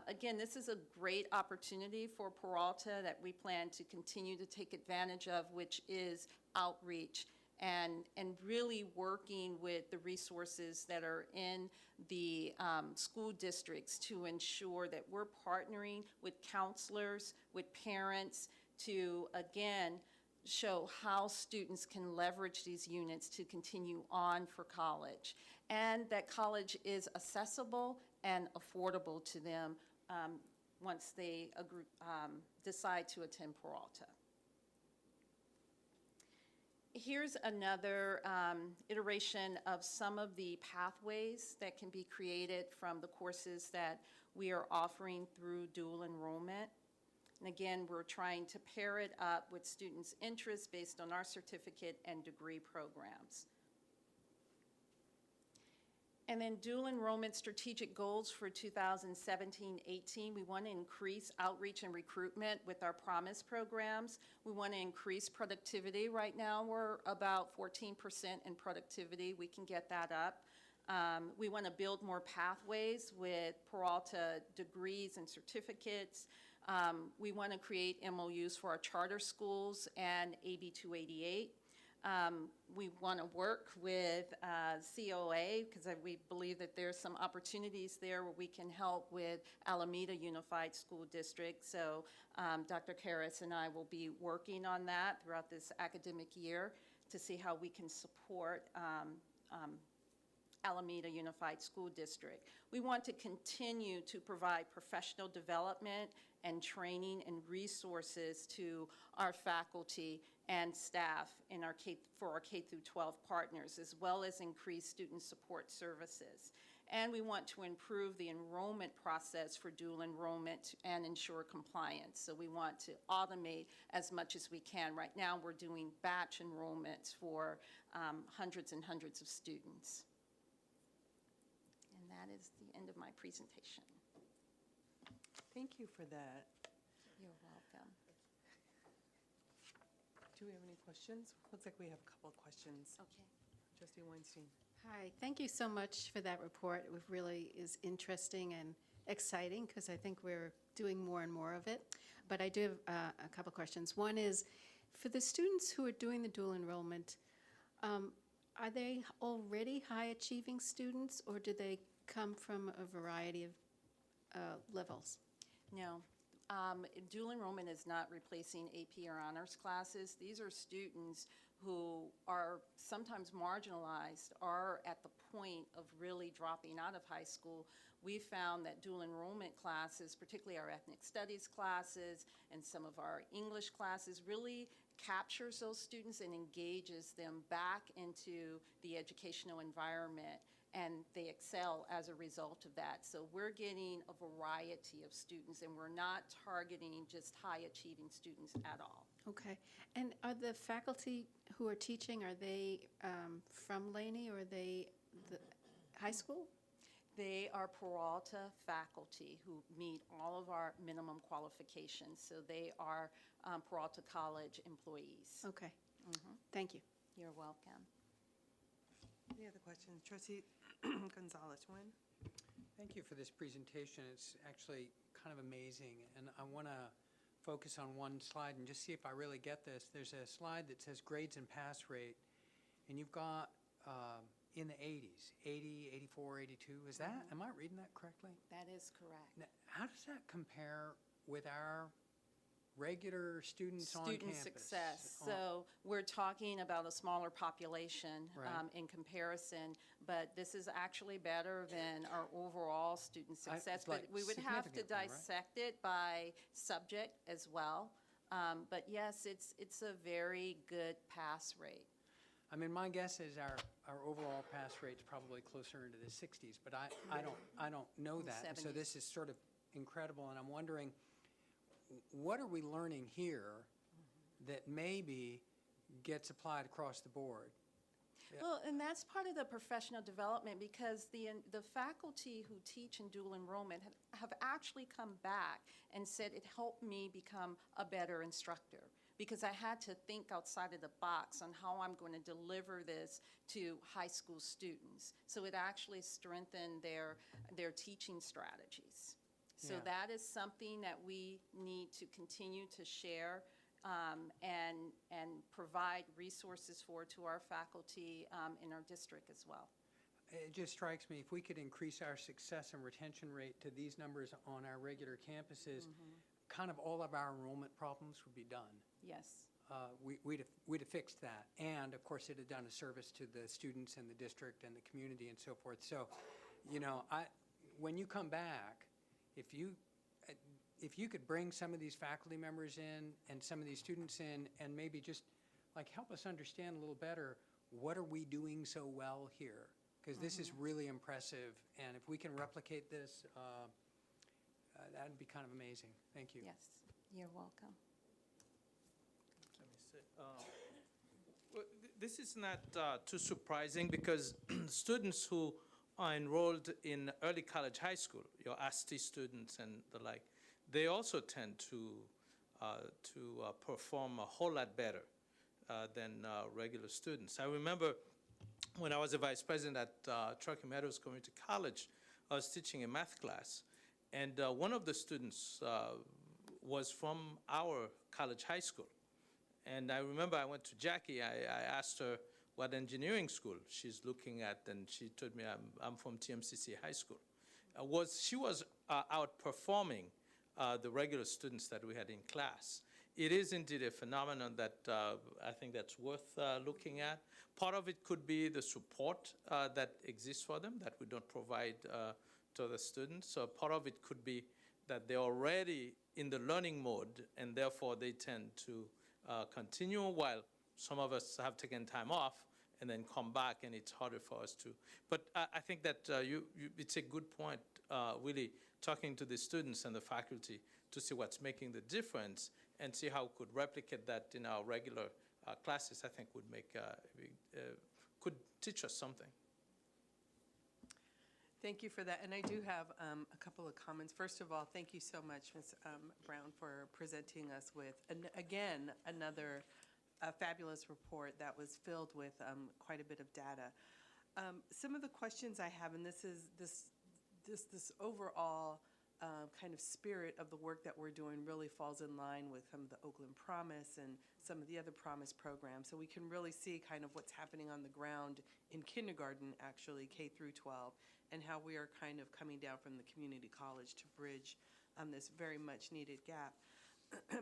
Again, this is a great opportunity for Peralta that we plan to continue to take advantage of, which is outreach and really working with the resources that are in the school districts to ensure that we're partnering with counselors, with parents to, again, show how students can leverage these units to continue on for college, and that college is accessible and affordable to them once they decide to attend Peralta. Here's another iteration of some of the pathways that can be created from the courses that we are offering through dual enrollment. And again, we're trying to pair it up with students' interests based on our certificate and degree programs. And then dual enrollment strategic goals for 2017-18, we want to increase outreach and recruitment with our Promise programs. We want to increase productivity. Right now, we're about 14% in productivity. We can get that up. We want to build more pathways with Peralta degrees and certificates. We want to create MOUs for our charter schools and AB 288. We want to work with COA because we believe that there's some opportunities there where we can help with Alameda Unified School District. So Dr. Karras and I will be working on that throughout this academic year to see how we can support Alameda Unified School District. We want to continue to provide professional development and training and resources to our faculty and staff in for our K through 12 partners, as well as increase student support services. And we want to improve the enrollment process for dual enrollment and ensure compliance. So we want to automate as much as we can. Right now, we're doing batch enrollments for hundreds and hundreds of students. And that is the end of my presentation. Thank you for that. You're welcome. Do we have any questions? Looks like we have a couple of questions. Okay. Trustee Weinstein. Hi, thank you so much for that report. It really is interesting and exciting because I think we're doing more and more of it. But I do have a couple questions. One is, for the students who are doing the dual enrollment, are they already high-achieving students, or do they come from a variety of levels? No. Dual enrollment is not replacing AP or honors classes. These are students who are sometimes marginalized or at the point of really dropping out of high school. We found that dual enrollment classes, particularly our ethnic studies classes and some of our English classes, really captures those students and engages them back into the educational environment, and they excel as a result of that. So we're getting a variety of students, and we're not targeting just high-achieving students at all. Okay. And are the faculty who are teaching, are they from Laney, or are they the high school? They are Peralta faculty who meet all of our minimum qualifications. So they are Peralta College employees. Okay. Thank you. You're welcome. Any other questions? Trustee Gonzalez, Nguyen? Thank you for this presentation. It's actually kind of amazing, and I want to focus on one slide and just see if I really get this. There's a slide that says grades and pass rate, and you've got in the 80s, 80, 84, 82. Is that, am I reading that correctly? That is correct. Now, how does that compare with our regular students on campus? Student success. So we're talking about a smaller population Right. in comparison, but this is actually better than our overall student success. like But we would have to significantly, right? dissect it by subject as well. But yes, it's a very good pass rate. I mean, my guess is our overall pass rate's probably closer into the 60s, but I don't know that. And so 70s. this is sort of incredible, and I'm wondering, what are we learning here that maybe gets applied across the board? Yeah. Well, and that's part of the professional development, because the faculty who teach in dual enrollment have actually come back and said it helped me become a better instructor, because I had to think outside of the box on how I'm going to deliver this to high school students. So it actually strengthened their teaching strategies. So Yeah. that is something that we need to continue to share and provide resources for to our faculty in our district as well. It just strikes me, if we could increase our success and retention rate to these numbers on our regular campuses, kind of all of our enrollment problems would be done. Yes. We'd have fixed that. And, of course, it'd have done a service to the students and the district and the community and so forth. So, you know, when you come back, if you could bring some of these faculty members in and some of these students in and maybe just, like, help us understand a little better, what are we doing so well here? Because this is really impressive, and if we can replicate this, that'd be kind of amazing. Thank you. Yes, you're welcome. Let me see. Well, this is not too surprising, because students who are enrolled in early college, high school, your ASTE students and the like, they also tend to perform a whole lot better than regular students. I remember when I was a vice president at Truckee Meadows Community College, I was teaching a math class, and one of the students was from our college high school. And I remember I went to Jackie, I asked her what engineering school she's looking at, and she told me I'm from TMCC High School. She was outperforming the regular students that we had in class. It is indeed a phenomenon that I think that's worth looking at. Part of it could be the support that exists for them that we don't provide to the students. So part of it could be that they're already in the learning mode, and therefore they tend to continue, while some of us have taken time off and then come back, and it's harder for us to. But I think that it's a good point, really talking to the students and the faculty to see what's making the difference and see how we could replicate that in our regular classes. I think would make, could teach us something. Thank you for that, and I do have a couple of comments. First of all, thank you so much, Ms. Brown, for presenting us with, again, another fabulous report that was filled with quite a bit of data. Some of the questions I have, and this is this overall kind of spirit of the work that we're doing really falls in line with some of the Oakland Promise and some of the other Promise programs. So we can really see kind of what's happening on the ground in kindergarten, actually, K through 12, and how we are kind of coming down from the community college to bridge this very much needed gap.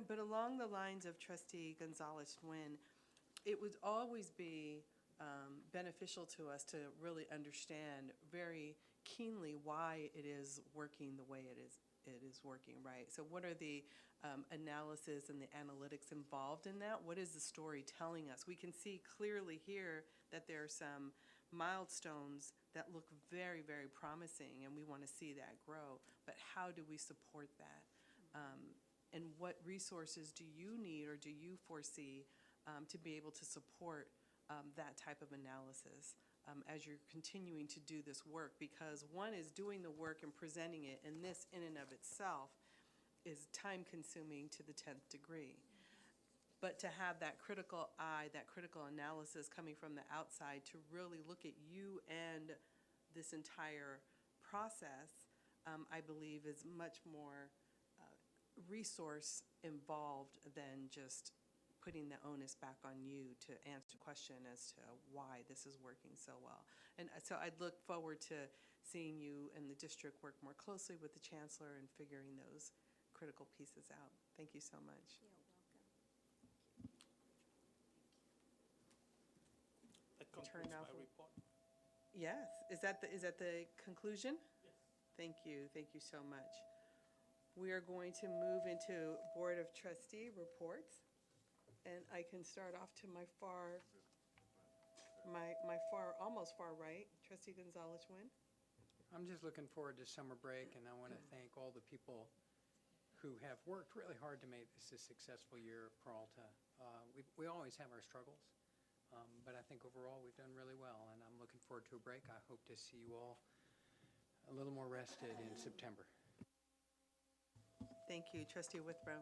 But along the lines of Trustee Gonzalez-Nguyen, it would always be beneficial to us to really understand very keenly why it is working the way it it is working right. So what are the analysis and the analytics involved in that? What is the story telling us? We can see clearly here that there are some milestones that look very, very promising, and we want to see that grow. But how do we support that? And what resources do you need or do you foresee to be able to support that type of analysis as you're continuing to do this work? Because one is doing the work and presenting it, and this in and of itself is time-consuming to the 10th degree. But to have that critical eye, that critical analysis coming from the outside to really look at you and this entire process, I believe is much more resource involved than just putting the onus back on you to answer the question as to why this is working so well. And so I'd look forward to seeing you and the district work more closely with the Chancellor and figuring those critical pieces out. Thank you so much. That concludes Turn off. my report. Yes, is that the conclusion? Yes. Thank you so much. We are going to move into Board of Trustee reports, and I can start off to my almost far right, Trustee Gonzalez-Wynn. I'm just looking forward to summer break, and I want to thank all the people who have worked really hard to make this a successful year at Peralta. We always have our struggles, but I think overall we've done really well, and I'm looking forward to a break. I hope to see you all a little more rested in September. Thank you, Trustee Withrow.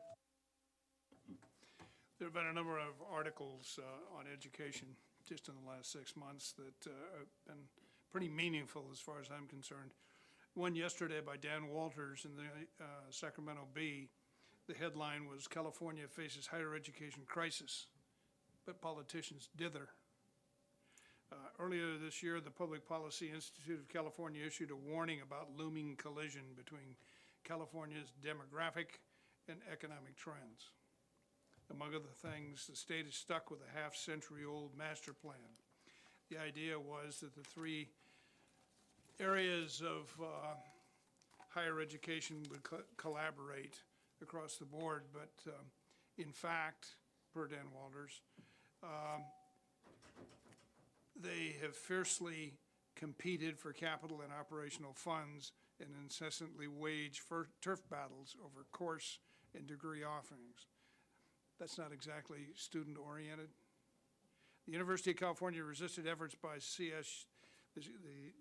There have been a number of articles on education just in the last 6 months that have been pretty meaningful as far as I'm concerned. One yesterday by Dan Walters in the Sacramento Bee. The headline was, "California Faces Higher Education Crisis, but Politicians Dither." Earlier this year, the Public Policy Institute of California issued a warning about looming collision between California's demographic and economic trends. Among other things, the state is stuck with a half-century-old master plan. The idea was that the three areas of higher education would collaborate across the board, but in fact, per Dan Walters, they have fiercely competed for capital and operational funds and incessantly wage turf battles over course and degree offerings. That's not exactly student-oriented. The University of California resisted efforts by the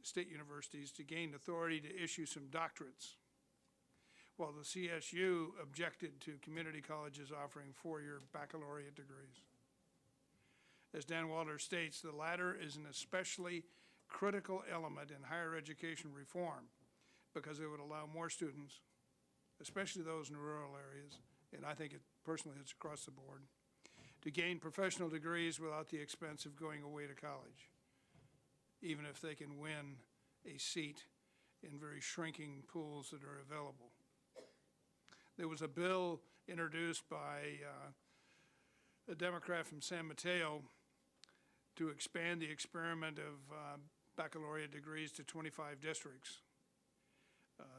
state universities to gain authority to issue some doctorates, while the CSU objected to community colleges offering four-year baccalaureate degrees. As Dan Walters states, the latter is an especially critical element in higher education reform because it would allow more students, especially those in rural areas, and I think it personally it's across the board, to gain professional degrees without the expense of going away to college, even if they can win a seat in very shrinking pools that are available. There was a bill introduced by a Democrat from San Mateo to expand the experiment of baccalaureate degrees to 25 districts.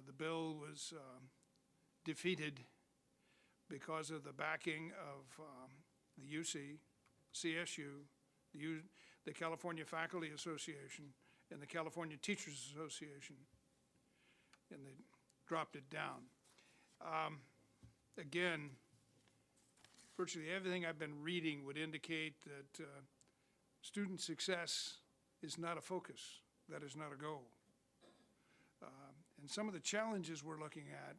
The bill was defeated because of the backing of the UC, CSU, the California Faculty Association, and the California Teachers Association, and they dropped it down. Again, virtually everything I've been reading would indicate that student success is not a focus. That is not a goal. And some of the challenges we're looking at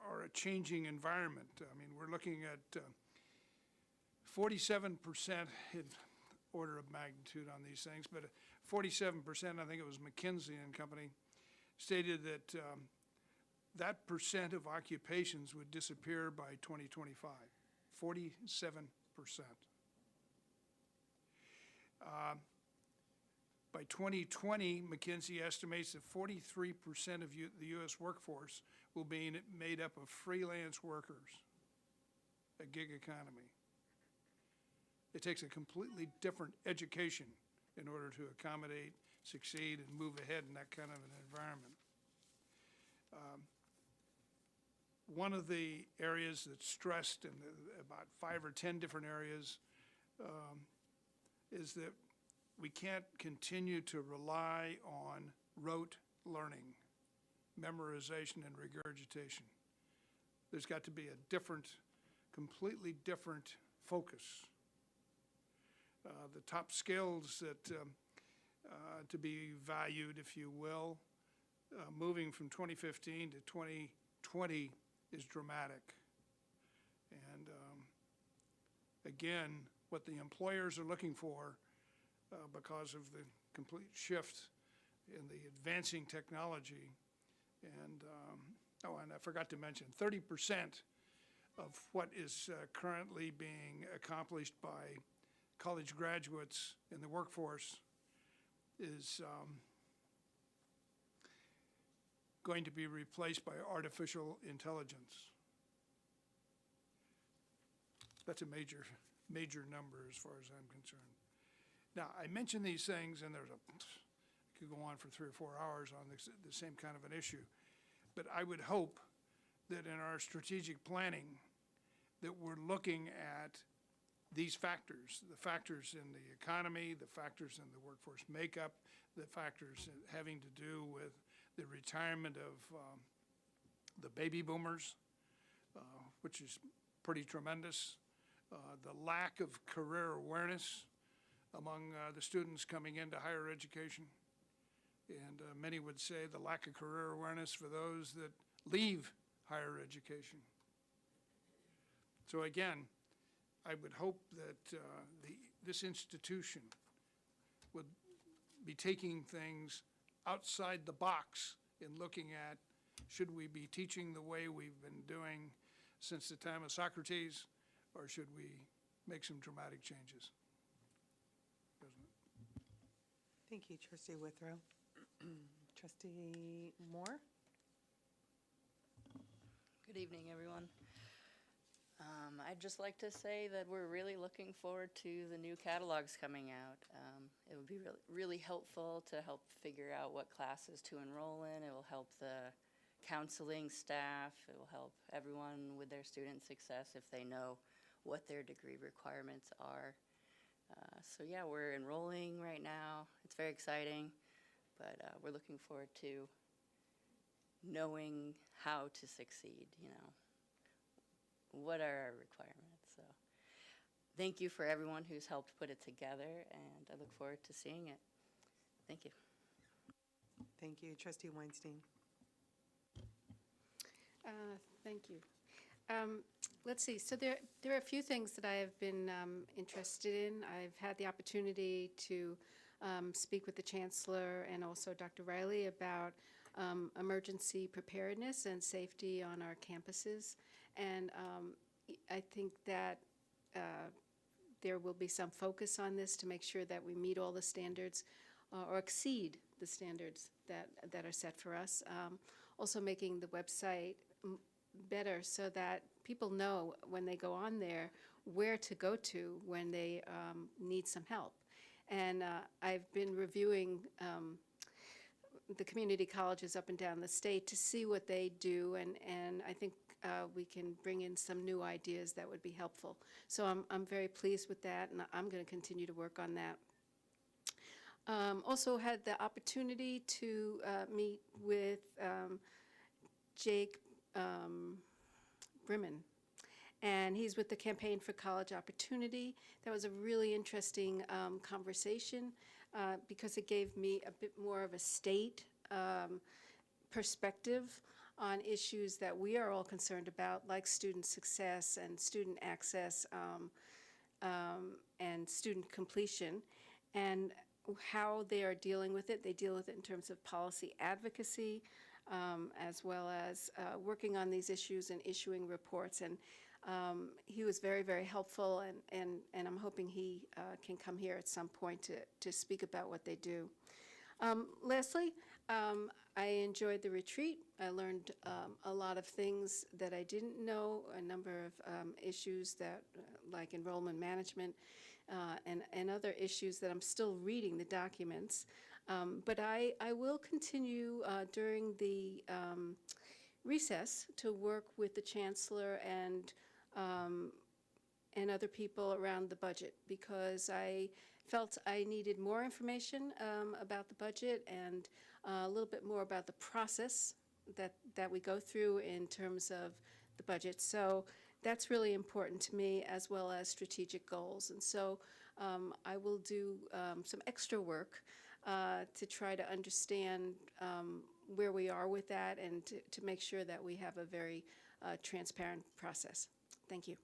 are a changing environment. I mean, we're looking at 47% in order of magnitude on these things, but 47%, I think it was McKinsey and Company, stated that that percent of occupations would disappear by 2025, 47%. By 2020, McKinsey estimates that 43% of the U.S. workforce will be made up of freelance workers, a gig economy. It takes a completely different education in order to accommodate, succeed, and move ahead in that kind of an environment. one of the areas that's stressed in about 5 or 10 different areas is that we can't continue to rely on rote learning, memorization, and regurgitation. There's got to be a different, completely different focus. The top skills that to be valued, if you will, moving from 2015 to 2020 is dramatic. And again, what the employers are looking for because of the complete shift in the advancing technology. And, and I forgot to mention, 30% of what is currently being accomplished by college graduates in the workforce is going to be replaced by artificial intelligence. That's a major number as far as I'm concerned. Now, I mention these things, and I could go on for 3 or 4 hours on the same kind of an issue, but I would hope that in our strategic planning that we're looking at these factors, the factors in the economy, the factors in the workforce makeup, the factors having to do with the retirement of the baby boomers, which is pretty tremendous, the lack of career awareness among the students coming into higher education, and many would say the lack of career awareness for those that leave higher education. So again, I would hope that this institution would be taking things outside the box in looking at, should we be teaching the way we've been doing since the time of Socrates, or should we make some dramatic changes? Thank you, Trustee Withrow. Trustee Moore? Good evening, everyone. I'd just like to say that we're really looking forward to the new catalogs coming out. It would be really helpful to help figure out what classes to enroll in. It will help the counseling staff. It will help everyone with their student success if they know what their degree requirements are. So yeah, we're enrolling right now. It's very exciting, but we're looking forward to knowing how to succeed, you know. What are our requirements? So thank you for everyone who's helped put it together, and I look forward to seeing it. Thank you. Thank you. Trustee Weinstein? Thank you. Let's see. So there are a few things that I have been interested in. I've had the opportunity to speak with the Chancellor and also Dr. Riley about emergency preparedness and safety on our campuses. And I think that there will be some focus on this to make sure that we meet all the standards or exceed the standards that are set for us. Also making the website better so that people know when they go on there where to go to when they need some help. And I've been reviewing the community colleges up and down the state to see what they do, and I think we can bring in some new ideas that would be helpful. So I'm very pleased with that, and I'm going to continue to work on that. Also had the opportunity to meet with Jake Brimman, and he's with the Campaign for College Opportunity. That was a really interesting conversation because it gave me a bit more of a state perspective on issues that we are all concerned about, like student success and student access and student completion, and how they are dealing with it. They deal with it in terms of policy advocacy, as well as working on these issues and issuing reports. And he was very, very helpful, and I'm hoping he can come here at some point to speak about what they do. Lastly, I enjoyed the retreat. I learned a lot of things that I didn't know, a number of issues that, like enrollment management and other issues that I'm still reading the documents. But I will continue during the recess to work with the Chancellor and other people around the budget, because I felt I needed more information about the budget and a little bit more about the process that we go through in terms of the budget. So that's really important to me, as well as strategic goals. And so I will do some extra work to try to understand where we are with that, and to make sure that we have a very transparent process. Thank you.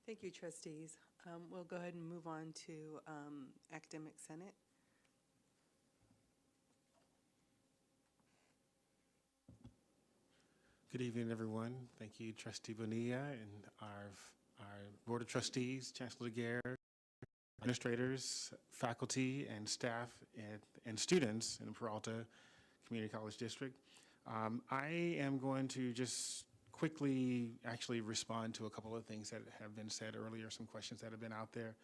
Thank you, trustees. We'll go ahead and move on to Academic Senate. Good evening, everyone. Thank you, Trustee Bonilla, and our Board of Trustees, Chancellor Guerre, administrators, faculty, and staff, and students in the Peralta Community College District. I am going to just quickly actually respond to a couple of things that have been said earlier, some questions that have been out there,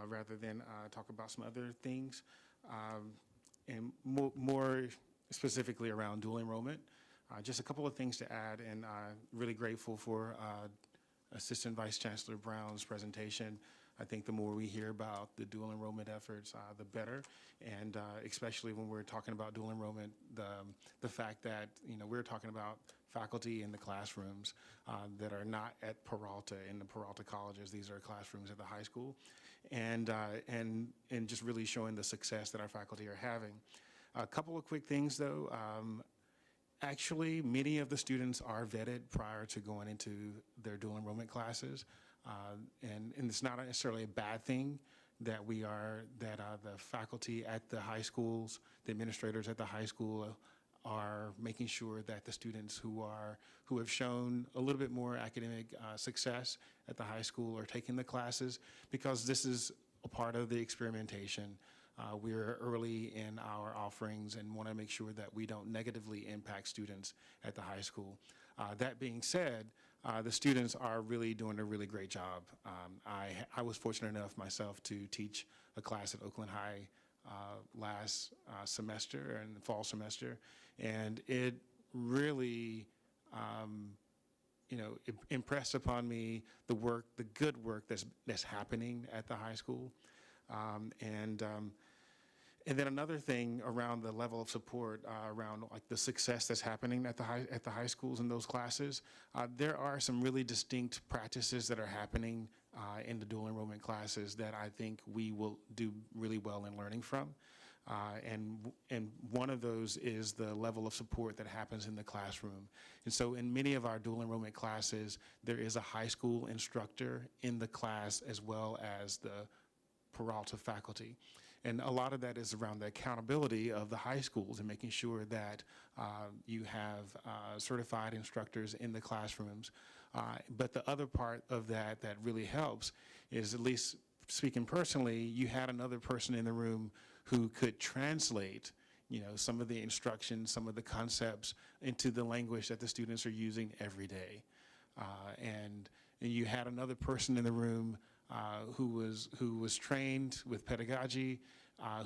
rather than talk about some other things, and more specifically around dual enrollment. Just a couple of things to add, and really grateful for Assistant Vice Chancellor Brown's presentation. I think the more we hear about the dual enrollment efforts, the better, and especially when we're talking about dual enrollment, the fact that, we're talking about faculty in the classrooms that are not at Peralta, in the Peralta colleges. These are classrooms at the high school, and just really showing the success that our faculty are having. A couple of quick things, though. Actually, many of the students are vetted prior to going into their dual enrollment classes, and it's not necessarily a bad thing that the faculty at the high schools, the administrators at the high school, are making sure that the students who have shown a little bit more academic success at the high school are taking the classes, because this is a part of the experimentation. We're early in our offerings and want to make sure that we don't negatively impact students at the high school. That being said, the students are really doing a really great job. I was fortunate enough myself to teach a class at Oakland High last semester, and the fall semester, and it really impressed upon me the good work that's happening at the high school. And then another thing around the level of support, around like the success that's happening at the high schools in those classes, there are some really distinct practices that are happening in the dual enrollment classes that I think we will do really well in learning from. And one of those is the level of support that happens in the classroom. And so in many of our dual enrollment classes, there is a high school instructor in the class, as well as the Peralta faculty. And a lot of that is around the accountability of the high schools and making sure that you have certified instructors in the classrooms. But the other part of that really helps is, at least speaking personally, you had another person in the room who could translate some of the instructions, some of the concepts into the language that the students are using every day. And you had another person in the room who was trained with pedagogy,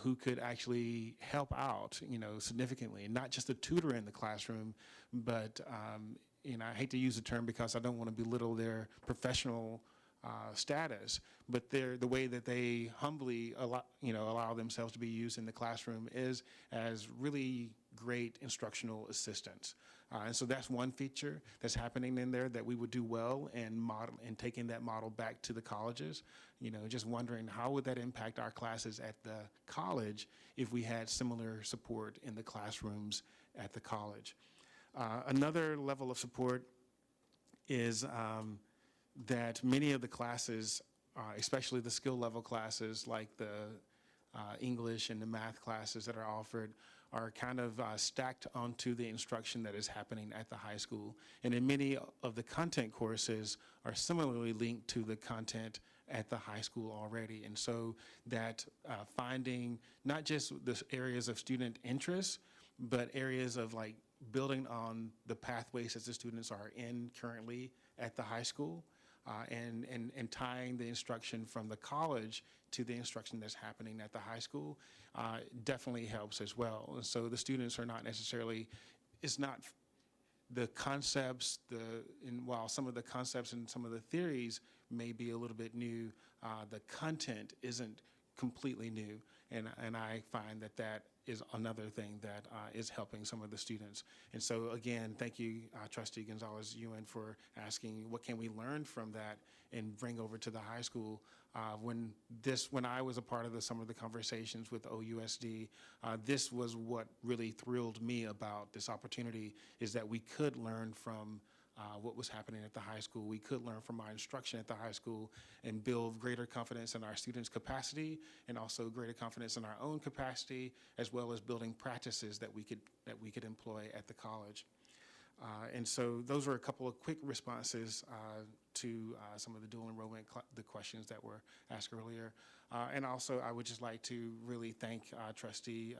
who could actually help out, significantly, not just a tutor in the classroom, but I hate to use the term because I don't want to belittle their professional status, but the way that they humbly allow themselves to be used in the classroom is as really great instructional assistants. And so that's one feature that's happening in there that we would do well, and taking that model back to the colleges. Just wondering, how would that impact our classes at the college if we had similar support in the classrooms at the college? Another level of support is that many of the classes, especially the skill level classes like the English and the math classes that are offered, are kind of stacked onto the instruction that is happening at the high school. And in many of the content courses are similarly linked to the content at the high school already. And so that finding not just the areas of student interest, but areas of like building on the pathways that the students are in currently at the high school, and tying the instruction from the college to the instruction that's happening at the high school definitely helps as well. And so the students are not necessarily it's not the concepts, while some of the concepts and some of the theories may be a little bit new, the content isn't completely new. And I find that that is another thing that is helping some of the students. And so again, thank you, Trustee Gonzalez-Ewan, for asking what can we learn from that and bring over to the high school. When I was a part of some of the conversations with OUSD, this was what really thrilled me about this opportunity, is that we could learn from what was happening at the high school. We could learn from our instruction at the high school and build greater confidence in our students' capacity, and also greater confidence in our own capacity, as well as building practices that we could employ at the college. And so those were a couple of quick responses to some of the dual enrollment, the questions that were asked earlier. And also, I would just like to really thank Trustee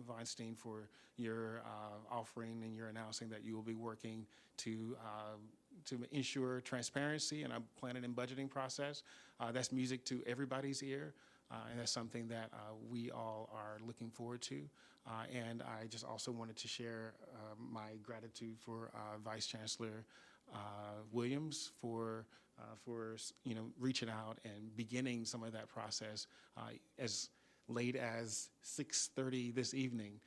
Weinstein for your offering and your announcing that you will be working to ensure transparency in our planning and budgeting process. That's music to everybody's ear. And that's something that we all are looking forward to. And I just also wanted to share my gratitude for Vice Chancellor Williams for reaching out and beginning some of that process as late as 6:30 this evening.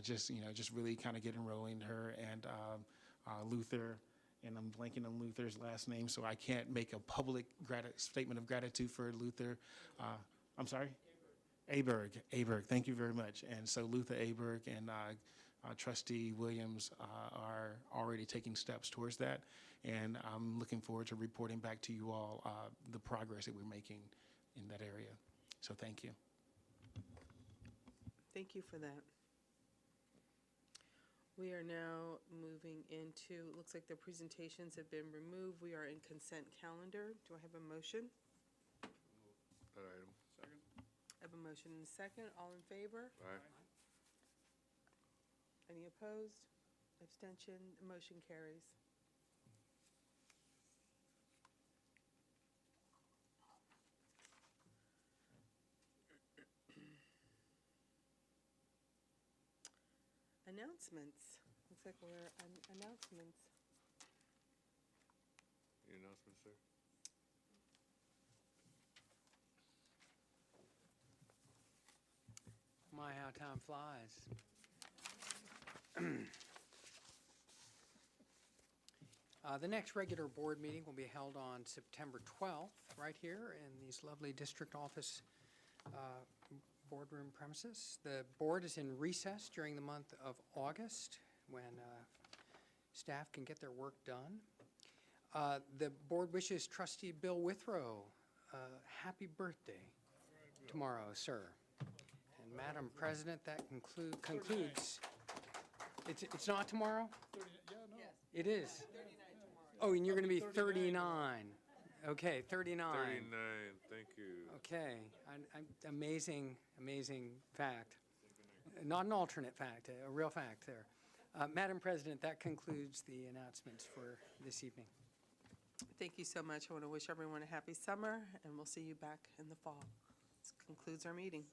Just really kind of getting rolling. Her and Luther. And I'm blanking on Luther's last name, so I can't make a public statement of gratitude for Luther. I'm sorry? Aberg. Thank you very much. And so Luther Aberg and Trustee Williams are already taking steps towards that. And I'm looking forward to reporting back to you all the progress that we're making in that area. So thank you. Thank you for that. We are now moving into, it looks like the presentations have been removed. We are in consent calendar. Do I have a motion? That item. Second. I have a motion and a second. All in favor? Aye. Any opposed? Abstention? The motion carries. Announcements. Looks like we're on announcements. Any announcements, sir? My, how time flies. The next regular board meeting will be held on September 12th, right here in these lovely district office boardroom premises. The board is in recess during the month of August, when staff can get their work done. The board wishes Trustee Bill Withrow happy birthday tomorrow, sir. And Madam President, that concludes. It's not tomorrow? It is. Oh, and you're going to be 39. Okay, 39. 39, thank you. Okay, amazing fact. Not an alternate fact, a real fact there. Madam President, that concludes the announcements for this evening. Thank you so much. I want to wish everyone a happy summer, and we'll see you back in the fall. This concludes our meeting.